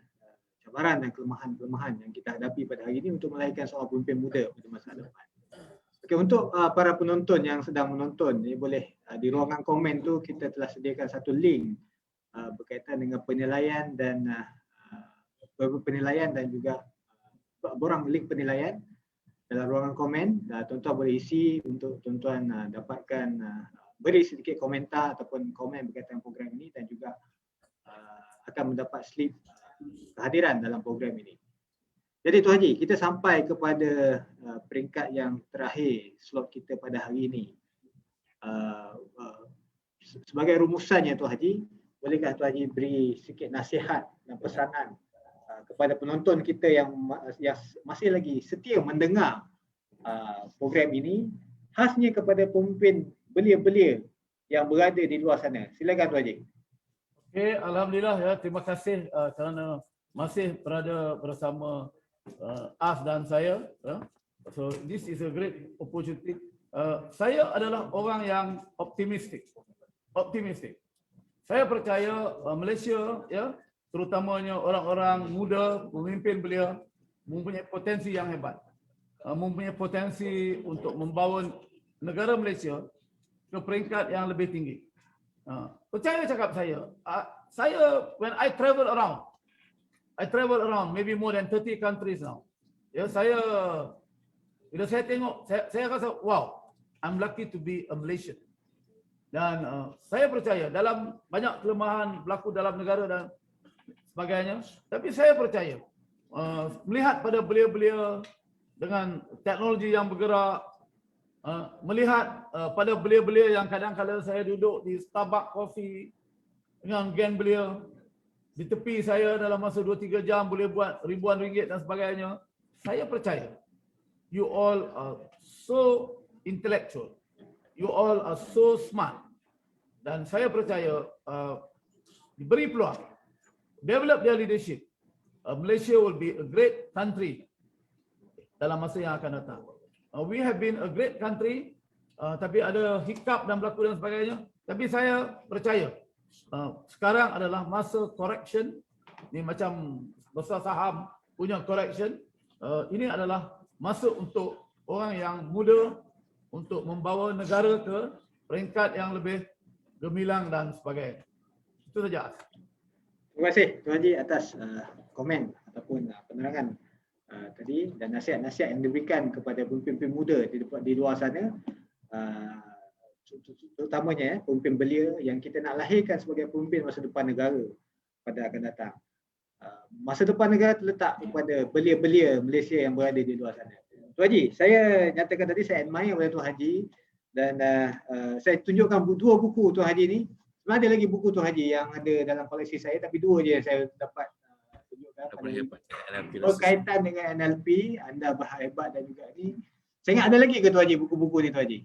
cabaran dan kelemahan-kelemahan yang kita hadapi pada hari ini untuk melahirkan seorang pemimpin muda pada masa depan. Okey, untuk para penonton yang sedang menonton, ni boleh di ruangan komen tu kita telah sediakan satu link berkaitan dengan penilaian dan juga borang link penilaian dalam ruangan komen. Tuan-tuan boleh isi untuk tuan-tuan dapatkan beri sedikit komentar ataupun komen berkaitan program ini, dan juga akan mendapat slip kehadiran dalam program ini. Jadi Tuan Haji, kita sampai kepada peringkat yang terakhir slot kita pada hari ini. Sebagai rumusannya Tuan Haji, bolehkah Tuan Haji beri sedikit nasihat dan pesanan kepada penonton kita yang masih lagi setia mendengar program ini, khasnya kepada pemimpin belia-belia yang berada di luar sana. Silakan Tuan Haji. Okey, alhamdulillah ya, terima kasih kerana masih berada bersama As dan saya. So this is a great opportunity. Saya adalah orang yang optimistik. Saya percaya Malaysia ya, terutamanya orang-orang muda, pemimpin beliau mempunyai potensi yang hebat. Mempunyai potensi untuk membawa negara Malaysia ke peringkat yang lebih tinggi. Percaya cakap saya. When I travel around maybe more than 30 countries now. Ya, bila saya tengok, saya rasa wow, I'm lucky to be a Malaysian. Dan saya percaya dalam banyak kelemahan berlaku dalam negara dan sebagainya, tapi saya percaya melihat pada belia-belia dengan teknologi yang bergerak, melihat pada belia-belia yang kadang-kadang saya duduk di Starbucks coffee dengan geng belia, di tepi saya dalam masa 2-3 jam boleh buat ribuan ringgit dan sebagainya. Saya percaya you all are so intellectual, you all are so smart, dan saya percaya diberi peluang, develop their leadership, Malaysia will be a great country dalam masa yang akan datang. We have been a great country, tapi ada hiccup dan berlaku dan sebagainya. Tapi saya percaya sekarang adalah masa correction. Ini macam besar saham punya correction. Ini adalah masa untuk orang yang muda untuk membawa negara ke peringkat yang lebih gemilang dan sebagainya. Itu saja. Terima kasih Tuan Haji atas komen ataupun penerangan tadi dan nasihat-nasihat yang diberikan kepada pemimpin muda di luar sana, terutamanya pemimpin belia yang kita nak lahirkan sebagai pemimpin masa depan negara pada akan datang. Masa depan negara terletak kepada belia-belia Malaysia yang berada di luar sana. Tuan Haji, saya nyatakan tadi saya admire pada Tuan Haji, dan saya tunjukkan dua buku Tuan Haji ni. Sebenarnya ada lagi buku Tuan Haji yang ada dalam koleksi saya, tapi dua je yang saya dapat Berhebat. Berkaitan dengan NLP, anda berhebat dan juga ni. Saya ingat ada lagi ke Tuan Haji buku-buku ni Tuan Haji?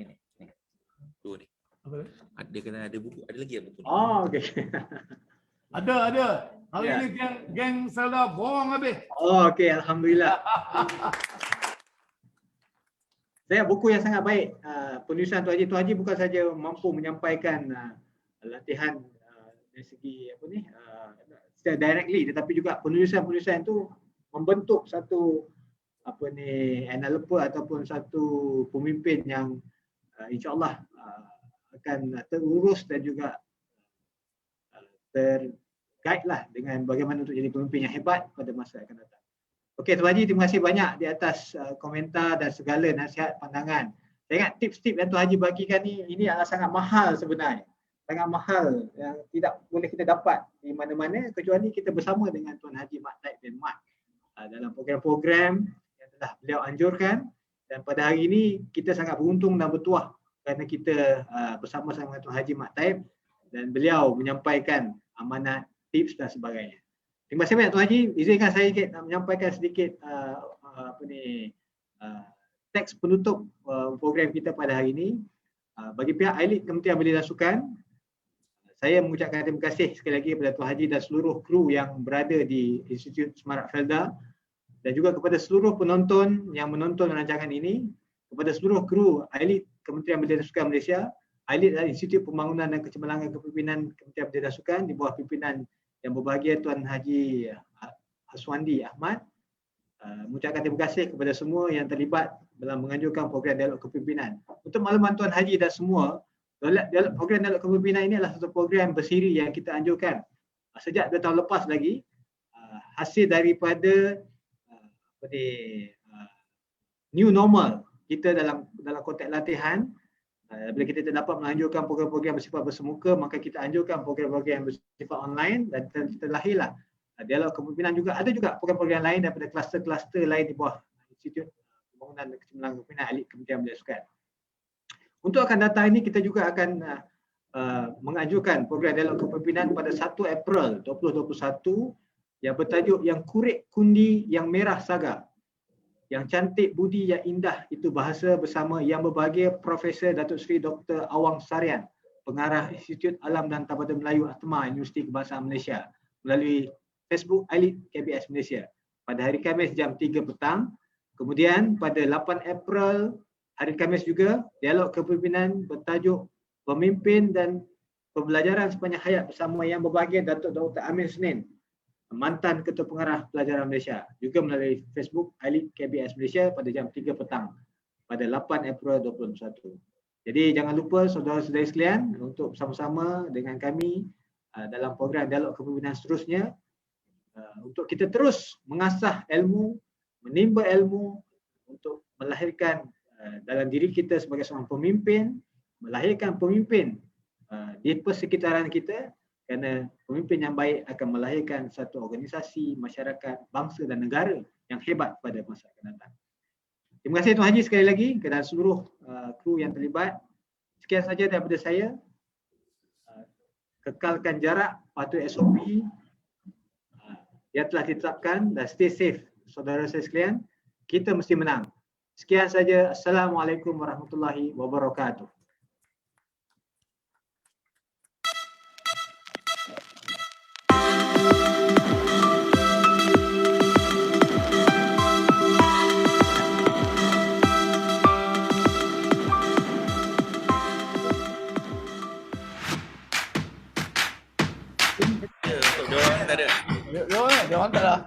Ni. Tu ni. Apa dia? Ada kena ada buku, ada lagi buku ni. Oh, okey. Ada. Hari Ya. ni geng Selda borong habis. Oh, okey, alhamdulillah. Saya buku yang sangat baik. Penulisan Tuan Haji bukan saja mampu menyampaikan latihan dari segi apa ni secara directly, tetapi juga penulisan itu membentuk satu apa ni developer ataupun satu pemimpin yang insya-Allah akan terurus dan juga terkait lah dengan bagaimana untuk jadi pemimpin yang hebat pada masa akan datang. Okey Tuan Haji, terima kasih banyak di atas komentar dan segala nasihat pandangan. Saya ingat tips-tips yang Tuan Haji bagikan ini adalah sangat mahal sebenarnya. Sangat mahal yang tidak boleh kita dapat di mana-mana kecuali kita bersama dengan Tuan Haji Mat Taib bin Mat dalam program-program yang telah beliau anjurkan, dan pada hari ini kita sangat beruntung dan bertuah kerana kita bersama-sama dengan Tuan Haji Mat Taib dan beliau menyampaikan amanat, tips dan sebagainya. Terima kasih banyak Tuan Haji. Izinkan saya menyampaikan sedikit teks penutup program kita pada hari ini. Bagi pihak AILID Kementerian Belia dan Sukan, saya mengucapkan terima kasih sekali lagi kepada Tuan Haji dan seluruh kru yang berada di Institut Semarak Felda, dan juga kepada seluruh penonton yang menonton rancangan ini, kepada seluruh kru AILID Kementerian Belia dan Sukan Malaysia. AILID adalah Institut Pembangunan dan Kecemerlangan Kepimpinan Kementerian Belia dan Sukan di bawah pimpinan yang berbahagia Tuan Haji Haswandi Ahmad. Mengucapkan terima kasih kepada semua yang terlibat dalam menganjurkan program dialog kepimpinan. Untuk makluman Tuan Haji dan semua, program dialog kepimpinan ini adalah satu program bersiri yang kita anjurkan sejak 2 tahun lepas lagi, hasil daripada new normal kita dalam konteks latihan. Bila kita dapat menganjurkan program-program bersifat bersemuka, maka kita anjurkan program-program bersifat online, dan kita lahirlah dialog kepimpinan. Juga ada juga program-program lain daripada kluster-kluster lain di bawah Institut Pembangunan dan Kecemerlangan Kepimpinan AILID Kementerian Belia dan Sukan. Untuk akan datang ini kita juga akan mengajukan program dialog kepimpinan pada 1 April 2021 yang bertajuk Yang Kurik Kundi Yang Merah Saga, Yang Cantik Budi Yang Indah Itu Bahasa, bersama Yang Berbahagia Profesor Datuk Seri Dr. Awang Sarian, Pengarah Institut Alam dan Tamadun Melayu Atma Universiti Kebangsaan Malaysia, melalui Facebook AILID KBS Malaysia pada hari Khamis jam 3 petang. Kemudian pada 8 April hari Khamis juga, dialog kepimpinan bertajuk Pemimpin dan Pembelajaran Sepanjang Hayat bersama Yang Berbahagia Datuk Dr. Amir Senin, mantan Ketua Pengarah Pelajaran Malaysia, juga melalui Facebook AILID KBS Malaysia pada jam 3 petang pada 8 April 2021. Jadi jangan lupa saudara-saudari sekalian untuk bersama-sama dengan kami dalam program dialog kepimpinan seterusnya, untuk kita terus mengasah ilmu, menimba ilmu untuk melahirkan dalam diri kita sebagai seorang pemimpin, melahirkan pemimpin di persekitaran kita, kerana pemimpin yang baik akan melahirkan satu organisasi, masyarakat, bangsa dan negara yang hebat pada masa akan datang. Terima kasih Tuan Haji sekali lagi kepada seluruh kru yang terlibat. Sekian saja daripada saya. Kekalkan jarak, patuhi SOP yang telah ditetapkan, dan stay safe saudara saya sekalian. Kita mesti menang. Sekian saja. Assalamualaikum warahmatullahi wabarakatuh. Ya, untuk dia orang tak ada. Dia orang tak lah.